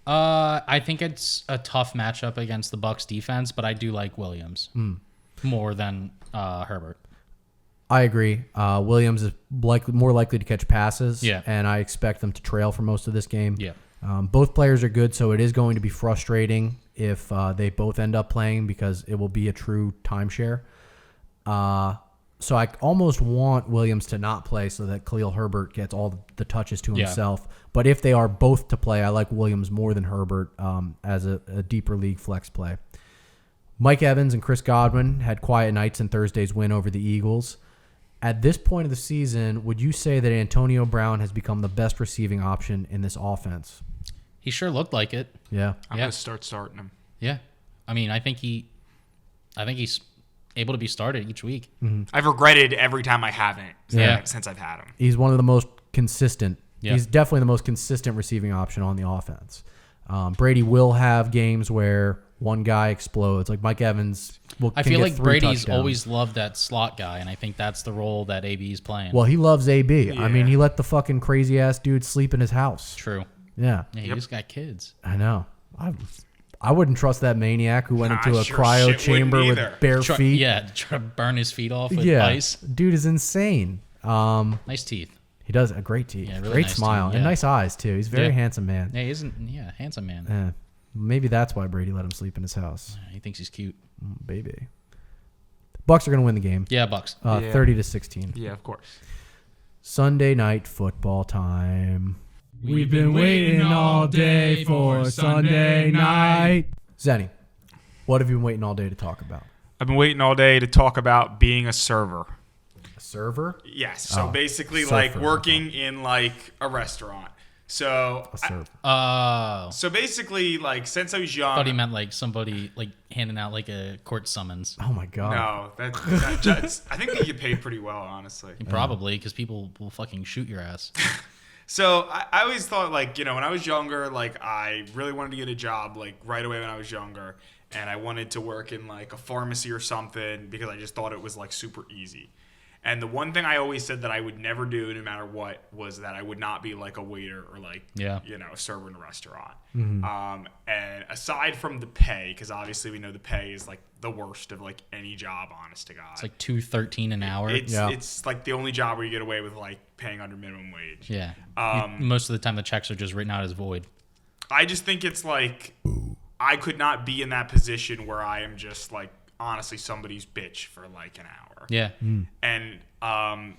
[SPEAKER 3] I think it's a tough matchup against the Bucs defense, but I do like Williams more than Herbert.
[SPEAKER 1] I agree. Williams is more likely to catch passes,
[SPEAKER 3] Yeah.
[SPEAKER 1] and I expect them to trail for most of this game.
[SPEAKER 3] Yeah.
[SPEAKER 1] Both players are good, so it is going to be frustrating if they both end up playing because it will be a true timeshare. So I almost want Williams to not play so that Khalil Herbert gets all the touches to himself. But if they are both to play, I like Williams more than Herbert as a deeper league flex play. Mike Evans and Chris Godwin had quiet nights in Thursday's win over the Eagles. At this point of the season, would you say that Antonio Brown has become the best receiving option in this offense?
[SPEAKER 3] He sure looked like it.
[SPEAKER 1] Yeah.
[SPEAKER 4] I'm going to start starting him.
[SPEAKER 3] Yeah. I mean, I think he's able to be started each week.
[SPEAKER 4] I've regretted every time I haven't since I've had him.
[SPEAKER 1] He's one of the most consistent.
[SPEAKER 3] Yeah.
[SPEAKER 1] He's definitely the most consistent receiving option on the offense. Brady will have games where one guy explodes. Like Mike Evans
[SPEAKER 3] I
[SPEAKER 1] can
[SPEAKER 3] feel
[SPEAKER 1] get
[SPEAKER 3] like
[SPEAKER 1] 3
[SPEAKER 3] Brady's
[SPEAKER 1] touchdowns.
[SPEAKER 3] always loved that slot guy, and I think that's the role that AB is playing.
[SPEAKER 1] Well, he loves AB. I mean,
[SPEAKER 4] Yeah.
[SPEAKER 1] he let the fucking crazy ass dude sleep in his house.
[SPEAKER 3] True.
[SPEAKER 1] Yeah,
[SPEAKER 3] Yeah, he just got kids.
[SPEAKER 1] I know. I wouldn't trust that maniac who went
[SPEAKER 4] Nah,
[SPEAKER 1] into a
[SPEAKER 4] sure
[SPEAKER 1] cryo
[SPEAKER 4] shit
[SPEAKER 1] chamber
[SPEAKER 4] wouldn't
[SPEAKER 1] with
[SPEAKER 4] either.
[SPEAKER 1] bare feet.
[SPEAKER 3] Yeah, try to burn his feet off with
[SPEAKER 1] Yeah.
[SPEAKER 3] ice.
[SPEAKER 1] Dude is insane.
[SPEAKER 3] Nice teeth.
[SPEAKER 1] He does a great teeth,
[SPEAKER 3] Yeah, really
[SPEAKER 1] great
[SPEAKER 3] nice
[SPEAKER 1] smile,
[SPEAKER 3] teeth,
[SPEAKER 1] and
[SPEAKER 3] yeah.
[SPEAKER 1] nice eyes too. He's a very
[SPEAKER 3] Yeah.
[SPEAKER 1] handsome man.
[SPEAKER 3] Yeah, he isn't. Yeah, handsome man.
[SPEAKER 1] Maybe that's why Brady let him sleep in his house.
[SPEAKER 3] He thinks he's cute.
[SPEAKER 1] Baby. Bucks are going to win the game.
[SPEAKER 3] Yeah, Bucks.
[SPEAKER 1] 30-16.
[SPEAKER 4] Yeah, of course.
[SPEAKER 1] Sunday night football time.
[SPEAKER 5] We've been waiting all day for Sunday night.
[SPEAKER 1] Zenny, what have you been waiting all day to talk about?
[SPEAKER 4] I've been waiting all day to talk about being a server.
[SPEAKER 1] A server?
[SPEAKER 4] Yes. So
[SPEAKER 1] Oh,
[SPEAKER 4] basically,
[SPEAKER 1] surfer,
[SPEAKER 4] like working in like a restaurant. So,
[SPEAKER 1] A server.
[SPEAKER 3] So
[SPEAKER 4] basically, like since I was
[SPEAKER 3] I
[SPEAKER 4] young,
[SPEAKER 3] thought he meant like somebody like handing out like a court summons.
[SPEAKER 1] Oh my god.
[SPEAKER 4] no, I think they get paid pretty well, honestly.
[SPEAKER 3] Probably because people will fucking shoot your ass.
[SPEAKER 4] So I always thought, like, you know, when I was younger, like I really wanted to get a job like right away when I was younger, and I wanted to work in like a pharmacy or something because I just thought it was like super easy. And the one thing I always said that I would never do, no matter what, was that I would not be like a waiter or like,
[SPEAKER 3] Yeah.
[SPEAKER 4] you know, a server in a restaurant. And aside from the pay, because obviously we know the pay is like the worst of like any job, honest to God.
[SPEAKER 3] It's like $2.13 an hour.
[SPEAKER 4] It's like the only job where you get away with like paying under minimum wage.
[SPEAKER 3] Yeah. Most of the time the checks are just written out as void.
[SPEAKER 4] I just think it's like I could not be in that position where I am just like honestly somebody's bitch for like an hour.
[SPEAKER 3] Yeah.
[SPEAKER 4] And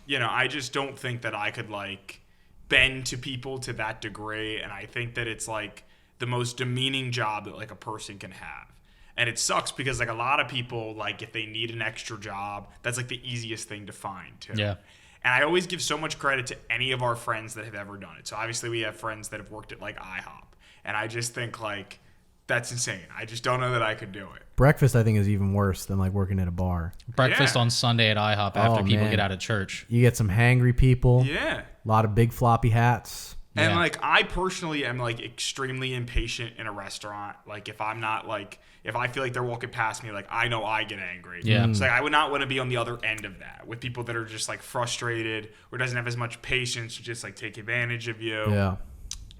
[SPEAKER 4] you know, I just don't think that I could like bend to people to that degree, and I think that it's like the most demeaning job that like a person can have. And it sucks because like a lot of people, like if they need an extra job, that's like the easiest thing to find too.
[SPEAKER 3] Yeah.
[SPEAKER 4] And I always give so much credit to any of our friends that have ever done it. So obviously we have friends that have worked at like IHOP. And I just think like That's insane. I just don't know that I could do it.
[SPEAKER 1] Breakfast, I think, is even worse than like working at a bar.
[SPEAKER 3] Breakfast
[SPEAKER 4] Yeah.
[SPEAKER 3] on Sunday at IHOP after people
[SPEAKER 1] man.
[SPEAKER 3] get out of church.
[SPEAKER 1] You get some hangry people.
[SPEAKER 4] Yeah.
[SPEAKER 1] A lot of big floppy hats.
[SPEAKER 4] And
[SPEAKER 3] Yeah.
[SPEAKER 4] like I personally am like extremely impatient in a restaurant. Like if I'm not like if I feel like they're walking past me, like I know I get angry.
[SPEAKER 3] Yeah.
[SPEAKER 4] So like, I would not want to be on the other end of that with people that are just like frustrated or doesn't have as much patience to just like take advantage of you.
[SPEAKER 1] Yeah.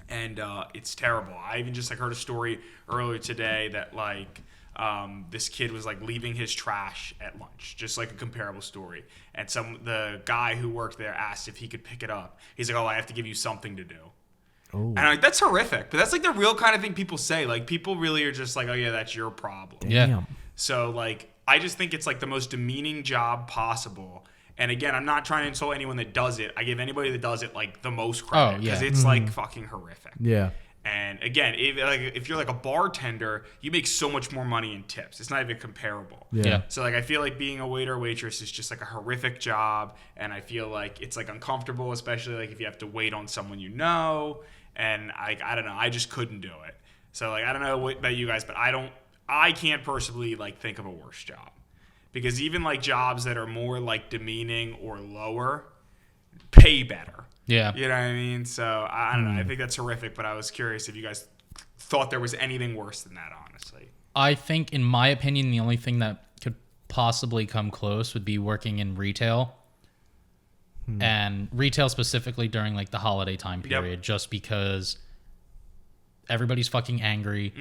[SPEAKER 4] And it's terrible. I even just like heard a story earlier today that like this kid was like leaving his trash at lunch, just like a comparable story. And the guy who worked there asked if he could pick it up. He's like, "Oh, I have to give you something to do."
[SPEAKER 1] Oh.
[SPEAKER 4] And I'm like, that's horrific. But that's like the real kind of thing people say. Like people really are just like, "Oh yeah, that's your problem."
[SPEAKER 3] Yeah.
[SPEAKER 1] Damn.
[SPEAKER 4] So like I just think it's like the most demeaning job possible. And again, I'm not trying to insult anyone that does it. I give anybody that does it like the most credit because
[SPEAKER 3] yeah.
[SPEAKER 4] it's like fucking horrific.
[SPEAKER 1] Yeah.
[SPEAKER 4] And again, if you're like a bartender, you make so much more money in tips. It's not even comparable.
[SPEAKER 1] Yeah.
[SPEAKER 3] Yeah.
[SPEAKER 4] So like I feel like being a waiter or waitress is just like a horrific job, and I feel like it's like uncomfortable, especially like if you have to wait on someone you know. And I don't know, I just couldn't do it. So like I don't know about you guys, but I can't personally like think of a worse job. Because even like jobs that are more like demeaning or lower pay better.
[SPEAKER 3] Yeah.
[SPEAKER 4] You know what I mean? So I don't know. I think that's horrific, but I was curious if you guys thought there was anything worse than that, honestly.
[SPEAKER 3] I think, in my opinion, the only thing that could possibly come close would be working in retail. And retail specifically during like the holiday time period, just because everybody's fucking angry.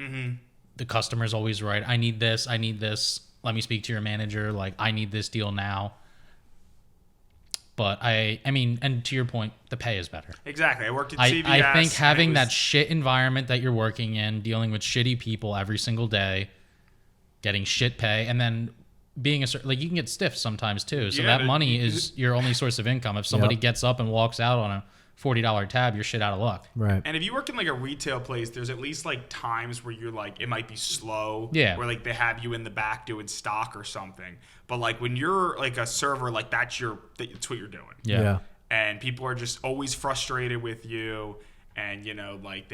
[SPEAKER 3] The customer's always right. I need this. I need this. Let me speak to your manager. Like, I need this deal now. But I mean, and to your point, the pay is better.
[SPEAKER 4] Exactly. I worked at
[SPEAKER 3] I
[SPEAKER 4] CVS.
[SPEAKER 3] think having
[SPEAKER 4] and it was-
[SPEAKER 3] that shit environment that you're working in, dealing with shitty people every single day, getting shit pay, and then being like you can get stiff sometimes too. So
[SPEAKER 4] Yeah,
[SPEAKER 3] that money is your only source of income. If somebody
[SPEAKER 1] Yep.
[SPEAKER 3] gets up and walks out on a $40 tab, you're shit out of luck.
[SPEAKER 1] Right.
[SPEAKER 4] And if you work in like a retail place, there's at least like times where you're like, it might be slow.
[SPEAKER 3] Yeah.
[SPEAKER 4] Where like they have you in the back doing stock or something. But like when you're like a server, like that's what you're doing.
[SPEAKER 3] Yeah.
[SPEAKER 4] And people are just always frustrated with you. And you know, like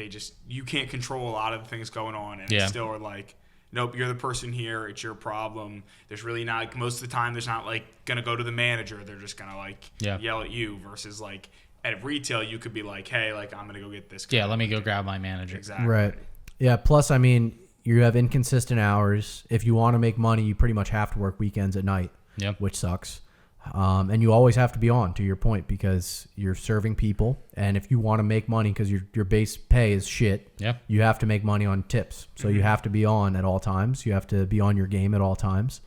[SPEAKER 4] you can't control a lot of the things going on. And
[SPEAKER 3] Yeah.
[SPEAKER 4] it's still are like, nope, you're the person here. It's your problem. There's really not, like, most of the time, there's not like going to go to the manager. They're just going to like yell at you versus like at retail, you could be like, hey, like I'm going to go get this.
[SPEAKER 3] Yeah, let me go grab my manager.
[SPEAKER 4] Exactly.
[SPEAKER 1] Right. Yeah. Plus, I mean, you have inconsistent hours. If you want to make money, you pretty much have to work weekends at night,
[SPEAKER 3] Yep.
[SPEAKER 1] which sucks. And you always have to be on, to your point, because you're serving people. And if you want to make money, because your base pay is shit,
[SPEAKER 3] Yep.
[SPEAKER 1] you have to make money on tips. So you have to be on at all times. You have to be on your game at all times.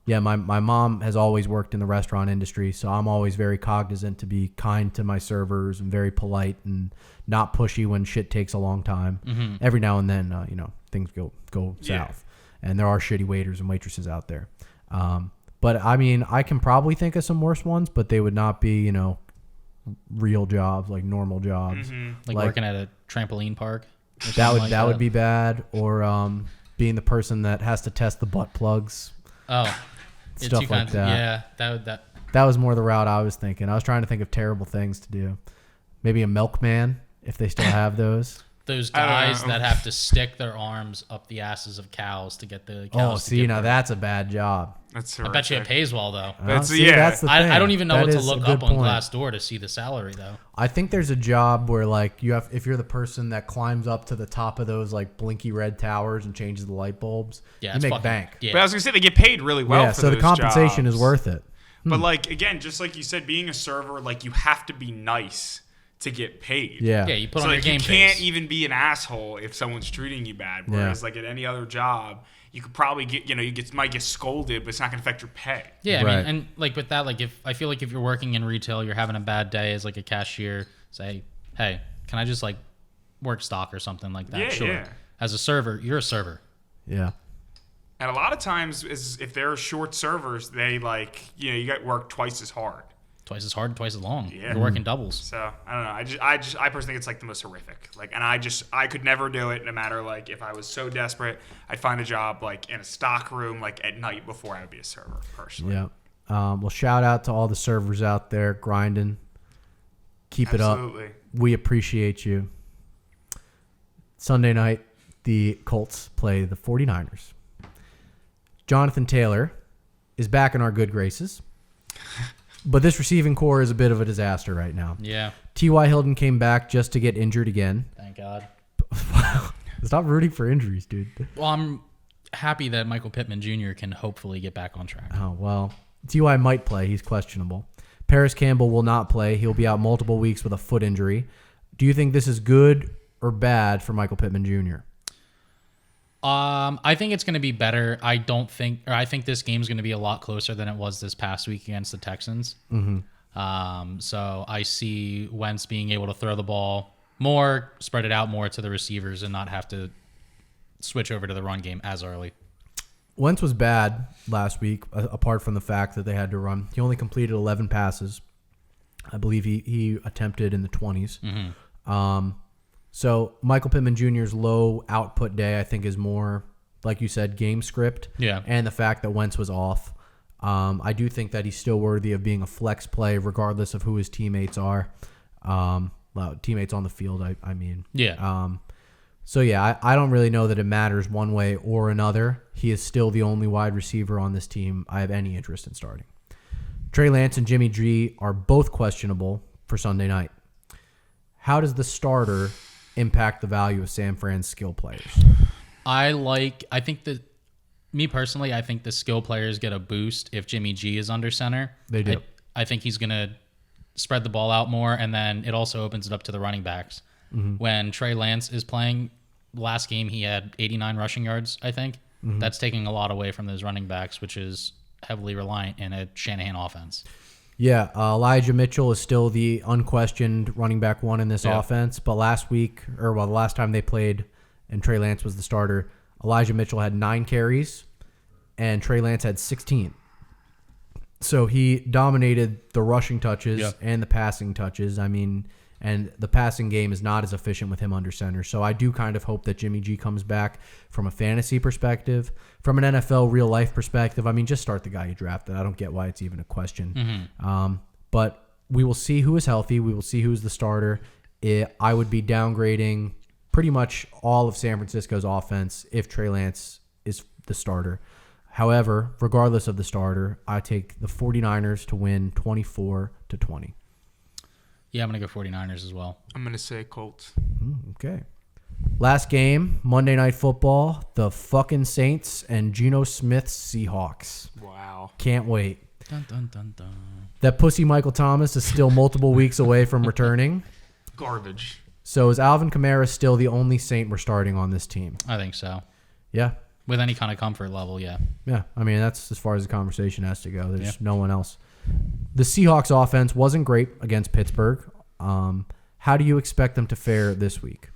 [SPEAKER 1] Yeah, my mom has always worked in the restaurant industry, so I'm always very cognizant to be kind to my servers and very polite and not pushy when shit takes a long time. Every now and then, things go south, and there are shitty waiters and waitresses out there. But I mean, I can probably think of some worse ones, but they would not be, real jobs, like normal jobs.
[SPEAKER 3] Like working at a trampoline park. or
[SPEAKER 1] That
[SPEAKER 3] something
[SPEAKER 1] would
[SPEAKER 3] like
[SPEAKER 1] that would be bad, or being the person that has to test the butt plugs.
[SPEAKER 3] Oh,
[SPEAKER 1] Stuff like that.
[SPEAKER 3] Yeah, that.
[SPEAKER 1] That was more the route I was thinking. I was trying to think of terrible things to do. Maybe a milkman, if they still have those.
[SPEAKER 3] Those
[SPEAKER 4] I don't
[SPEAKER 3] guys
[SPEAKER 4] know.
[SPEAKER 3] that have to stick their arms up the asses of cows to get the cows.
[SPEAKER 1] Oh,
[SPEAKER 3] to
[SPEAKER 1] see,
[SPEAKER 3] give
[SPEAKER 1] now
[SPEAKER 3] birth.
[SPEAKER 1] that's a bad job.
[SPEAKER 4] That's
[SPEAKER 3] I bet you it pays well though.
[SPEAKER 4] That's-
[SPEAKER 1] See,
[SPEAKER 4] yeah.
[SPEAKER 1] that's the thing.
[SPEAKER 3] I don't even know
[SPEAKER 1] That
[SPEAKER 3] what to
[SPEAKER 1] is a
[SPEAKER 3] look
[SPEAKER 1] good
[SPEAKER 3] up on
[SPEAKER 1] point.
[SPEAKER 3] Glassdoor to see the salary though.
[SPEAKER 1] I think there's a job where like if you're the person that climbs up to the top of those like blinky red towers and changes the light bulbs,
[SPEAKER 3] Yeah,
[SPEAKER 1] you
[SPEAKER 3] it's
[SPEAKER 1] make
[SPEAKER 3] fucking-
[SPEAKER 1] bank.
[SPEAKER 3] Yeah,
[SPEAKER 4] But I was gonna say they get paid really well.
[SPEAKER 1] Yeah,
[SPEAKER 4] for
[SPEAKER 1] so the
[SPEAKER 4] those
[SPEAKER 1] compensation
[SPEAKER 4] jobs.
[SPEAKER 1] is worth it.
[SPEAKER 4] But like again, just like you said, being a server, like you have to be nice to get paid.
[SPEAKER 1] Yeah.
[SPEAKER 3] yeah. You put
[SPEAKER 4] So
[SPEAKER 3] on
[SPEAKER 4] like
[SPEAKER 3] your
[SPEAKER 4] you
[SPEAKER 3] game
[SPEAKER 4] can't
[SPEAKER 3] face.
[SPEAKER 4] even be an asshole if someone's treating you bad. Whereas like at any other job, you could probably get might get scolded, but it's not gonna affect your pay.
[SPEAKER 3] Yeah, I
[SPEAKER 1] Right.
[SPEAKER 3] mean, and like with that, like if I feel like if you're working in retail, you're having a bad day as like a cashier, say, hey, can I just like work stock or something like that?
[SPEAKER 4] Yeah,
[SPEAKER 3] sure.
[SPEAKER 4] yeah.
[SPEAKER 3] As a server, you're a server.
[SPEAKER 1] Yeah.
[SPEAKER 4] And a lot of times, if they're short servers, they you got work twice as hard.
[SPEAKER 3] Twice as hard, twice as long.
[SPEAKER 4] Yeah.
[SPEAKER 3] You're working doubles.
[SPEAKER 4] So I don't know. I personally think it's like the most horrific. Like, and I could never do it. No matter like if I was so desperate, I'd find a job like in a stock room like at night before I would be a server personally.
[SPEAKER 1] Yeah. Well, shout out to all the servers out there grinding. Keep it up.
[SPEAKER 4] Absolutely.
[SPEAKER 1] We appreciate you. Sunday night, the Colts play the 49ers. Jonathan Taylor is back in our good graces. But this receiving core is a bit of a disaster right now.
[SPEAKER 3] Yeah.
[SPEAKER 1] T.Y. Hilton came back just to get injured again.
[SPEAKER 3] Thank God.
[SPEAKER 1] Stop rooting for injuries, dude.
[SPEAKER 3] Well, I'm happy that Michael Pittman Jr. can hopefully get back on track.
[SPEAKER 1] Oh, well, T.Y. might play. He's questionable. Paris Campbell will not play. He'll be out multiple weeks with a foot injury. Do you think this is good or bad for Michael Pittman Jr.?
[SPEAKER 3] I think it's going to be better. I think this game's going to be a lot closer than it was this past week against the Texans. Mm-hmm. So I see Wentz being able to throw the ball more, spread it out more to the receivers, and not have to switch over to the run game as early.
[SPEAKER 1] Wentz was bad last week, apart from the fact that they had to run. He only completed 11 passes. I believe he attempted in the 20s. Mm-hmm. So Michael Pittman Jr.'s low output day, I think, is more, like you said, game script.
[SPEAKER 3] Yeah.
[SPEAKER 1] And the fact that Wentz was off. I do think that he's still worthy of being a flex play, regardless of who his teammates are. Teammates on the field, I mean.
[SPEAKER 3] Yeah.
[SPEAKER 1] So, yeah, I don't really know that it matters one way or another. He is still the only wide receiver on this team I have any interest in starting. Trey Lance and Jimmy G are both questionable for Sunday night. How does the starter impact the value of San Fran's skill players?
[SPEAKER 3] I think the skill players get a boost if Jimmy G is under center.
[SPEAKER 1] They do.
[SPEAKER 3] I think he's going to spread the ball out more, and then it also opens it up to the running backs. Mm-hmm. When Trey Lance is playing, last game he had 89 rushing yards, I think. Mm-hmm. That's taking a lot away from those running backs, which is heavily reliant in a Shanahan offense.
[SPEAKER 1] Yeah, Elijah Mitchell is still the unquestioned running back one in this offense. But the last time they played and Trey Lance was the starter, Elijah Mitchell had 9 carries and Trey Lance had 16. So he dominated the rushing touches and the passing touches. I mean, and the passing game is not as efficient with him under center. So I do kind of hope that Jimmy G comes back from a fantasy perspective. From an NFL real-life perspective, I mean, just start the guy you drafted. I don't get why it's even a question. Mm-hmm. But we will see who is healthy. We will see who's the starter. I would be downgrading pretty much all of San Francisco's offense if Trey Lance is the starter. However, regardless of the starter, I take the 49ers to win 24-20.
[SPEAKER 3] Yeah, I'm going to go 49ers as well.
[SPEAKER 4] I'm going to say Colts.
[SPEAKER 1] Okay. Last game, Monday Night Football, the fucking Saints and Geno Smith's Seahawks.
[SPEAKER 4] Wow.
[SPEAKER 1] Can't wait.
[SPEAKER 3] Dun, dun, dun, dun.
[SPEAKER 1] That pussy Michael Thomas is still multiple weeks away from returning.
[SPEAKER 4] Garbage.
[SPEAKER 1] So is Alvin Kamara still the only Saint we're starting on this team?
[SPEAKER 3] I think so.
[SPEAKER 1] Yeah.
[SPEAKER 3] With any kind of comfort level, yeah.
[SPEAKER 1] Yeah, I mean, that's as far as the conversation has to go. There's no one else. The Seahawks offense wasn't great against Pittsburgh. How do you expect them to fare this week?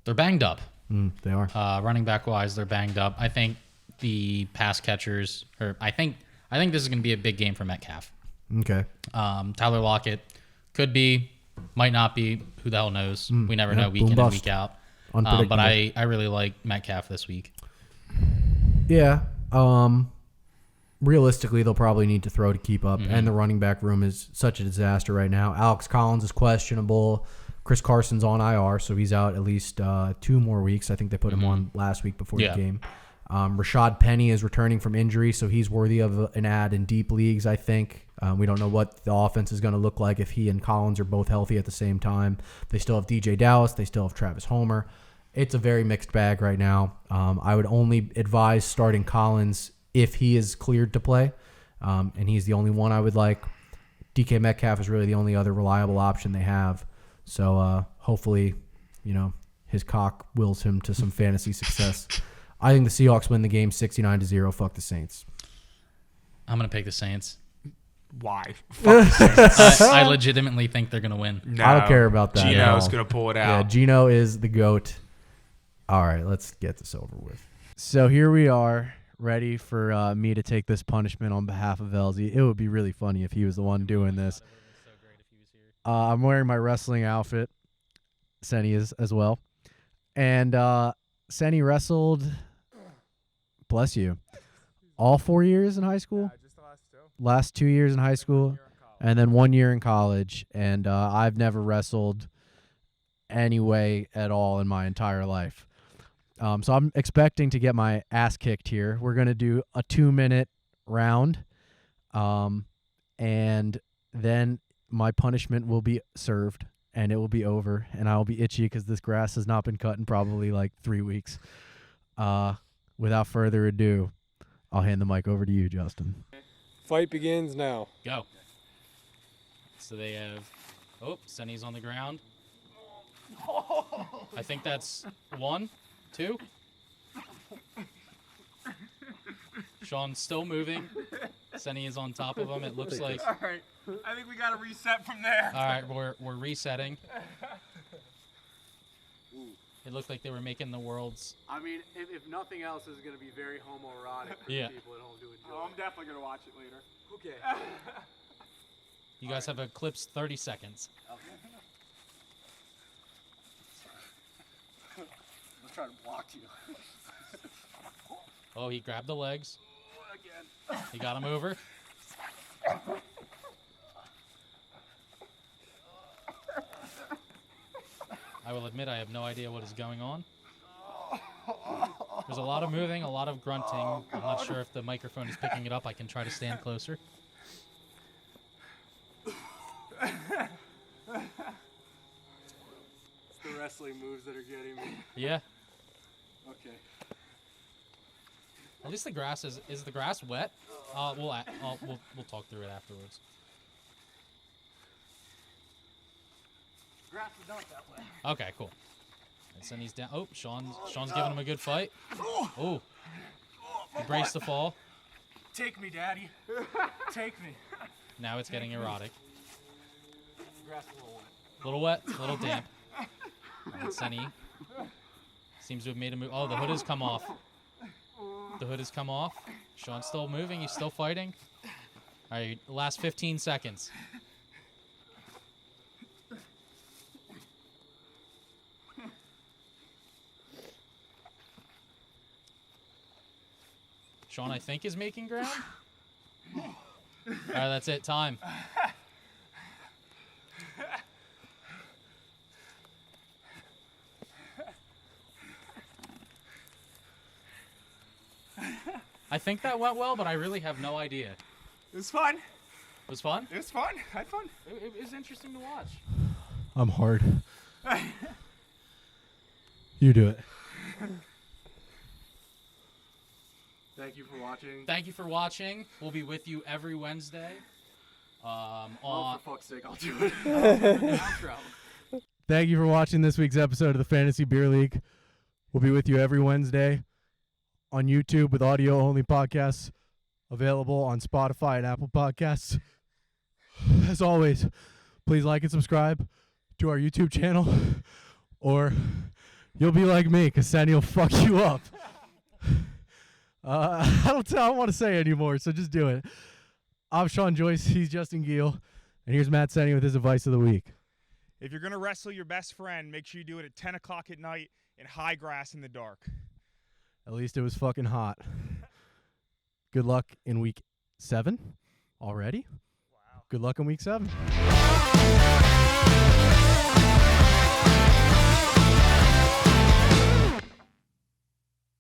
[SPEAKER 3] They're banged up.
[SPEAKER 1] They are.
[SPEAKER 3] Running back wise, they're banged up. I think the pass catchers, I think this is going to be a big game for Metcalf.
[SPEAKER 1] Okay.
[SPEAKER 3] Tyler Lockett could be, might not be. Who the hell knows? We never know week in and week out. But I really like Metcalf this week.
[SPEAKER 1] Yeah. Realistically, they'll probably need to throw to keep up, and the running back room is such a disaster right now. Alex Collins is questionable. Chris Carson's on IR, so he's out at least 2 more weeks. I think they put him on last week before the game. Rashad Penny is returning from injury, so he's worthy of an ad in deep leagues, I think. We don't know what the offense is going to look like if he and Collins are both healthy at the same time. They still have DJ Dallas. They still have Travis Homer. It's a very mixed bag right now. I would only advise starting Collins if he is cleared to play, and he's the only one I would like. DK Metcalf is really the only other reliable option they have. So hopefully, his cock wills him to some fantasy success. I think the Seahawks win the game 69-0. Fuck the Saints.
[SPEAKER 3] I'm going to pick the Saints.
[SPEAKER 4] Why? Fuck the Saints.
[SPEAKER 3] I legitimately think they're going to win.
[SPEAKER 4] No.
[SPEAKER 1] I don't care about that.
[SPEAKER 4] Geno's going to pull it out.
[SPEAKER 1] Yeah, Geno is the GOAT. All right, let's get this over with. So here we are, ready for me to take this punishment on behalf of Velzy. It would be really funny if he was the one doing this. I'm wearing my wrestling outfit. Senni is as well. And Senni wrestled, bless you, all 4 years in high school?
[SPEAKER 5] Yeah, just the last 2.
[SPEAKER 1] Last 2 years in high school, and then 1 year in college. And I've never wrestled any way at all in my entire life. So I'm expecting to get my ass kicked here. We're going to do a 2-minute round. And then my punishment will be served and it will be over and I'll be itchy because this grass has not been cut in probably like 3 weeks. Without further ado, I'll hand the mic over to you, Justin.
[SPEAKER 6] Fight begins now.
[SPEAKER 3] Go. So they have. Oh, Senni's on the ground. I think that's 1, 2. Sean's still moving. Senni is on top of him. It looks like.
[SPEAKER 4] All right. I think we got to reset from there.
[SPEAKER 3] All right, we're resetting. It looked like they were making the world's.
[SPEAKER 1] I mean, if nothing else, this is going to be very homoerotic for
[SPEAKER 3] Yeah.
[SPEAKER 1] people at home to enjoy.
[SPEAKER 4] Oh, I'm definitely going to watch it later.
[SPEAKER 1] Okay.
[SPEAKER 3] You guys have a clip's 30 seconds.
[SPEAKER 6] Let's try to block you.
[SPEAKER 3] Oh, he grabbed the legs. He got him over. I will admit I have no idea what is going on. There's a lot of moving, a lot of grunting. I'm not sure if the microphone is picking it up. I can try to stand closer.
[SPEAKER 6] It's the wrestling moves that are getting me.
[SPEAKER 3] Yeah.
[SPEAKER 6] Okay.
[SPEAKER 3] At least the grass is the grass wet? We'll talk through it afterwards.
[SPEAKER 6] Grass is not that wet.
[SPEAKER 3] Okay, cool. And Senni's down. Oh, Sean's giving him a good fight. Oh, he braced the fall.
[SPEAKER 6] Take me, Daddy. Take me.
[SPEAKER 3] Now it's getting erotic.
[SPEAKER 6] Grass is a little wet.
[SPEAKER 3] A little wet, a little damp. All right, Senni seems to have made a move. Oh, the hood has come off. The hood has come off. Shawn's still moving. He's still fighting. All right, last 15 seconds. Shawn, I think, is making ground. All right, that's it. Time. I think that went well, but I really have no idea.
[SPEAKER 4] It was fun.
[SPEAKER 3] It was fun?
[SPEAKER 4] It was fun. I had fun.
[SPEAKER 3] It was interesting to watch.
[SPEAKER 1] I'm hard. You do it.
[SPEAKER 6] Thank you for watching.
[SPEAKER 3] Thank you for watching. We'll be with you every Wednesday.
[SPEAKER 6] Oh,
[SPEAKER 3] On
[SPEAKER 6] for fuck's sake, I'll do it.
[SPEAKER 3] outro.
[SPEAKER 1] Thank you for watching this week's episode of the Fantasy Beer League. We'll be with you every Wednesday on YouTube with audio-only podcasts available on Spotify and Apple Podcasts. As always, please like and subscribe to our YouTube channel, or you'll be like me, because Senni will fuck you up. I don't want to say anymore, so just do it. I'm Shawn Joyce. He's Justin Giel. And here's Matt Senni with his advice of the week.
[SPEAKER 4] If you're going to wrestle your best friend, make sure you do it at 10 o'clock at night in high grass in the dark.
[SPEAKER 1] At least it was fucking hot. Good luck in week 7 already. Wow. Good luck in week 7.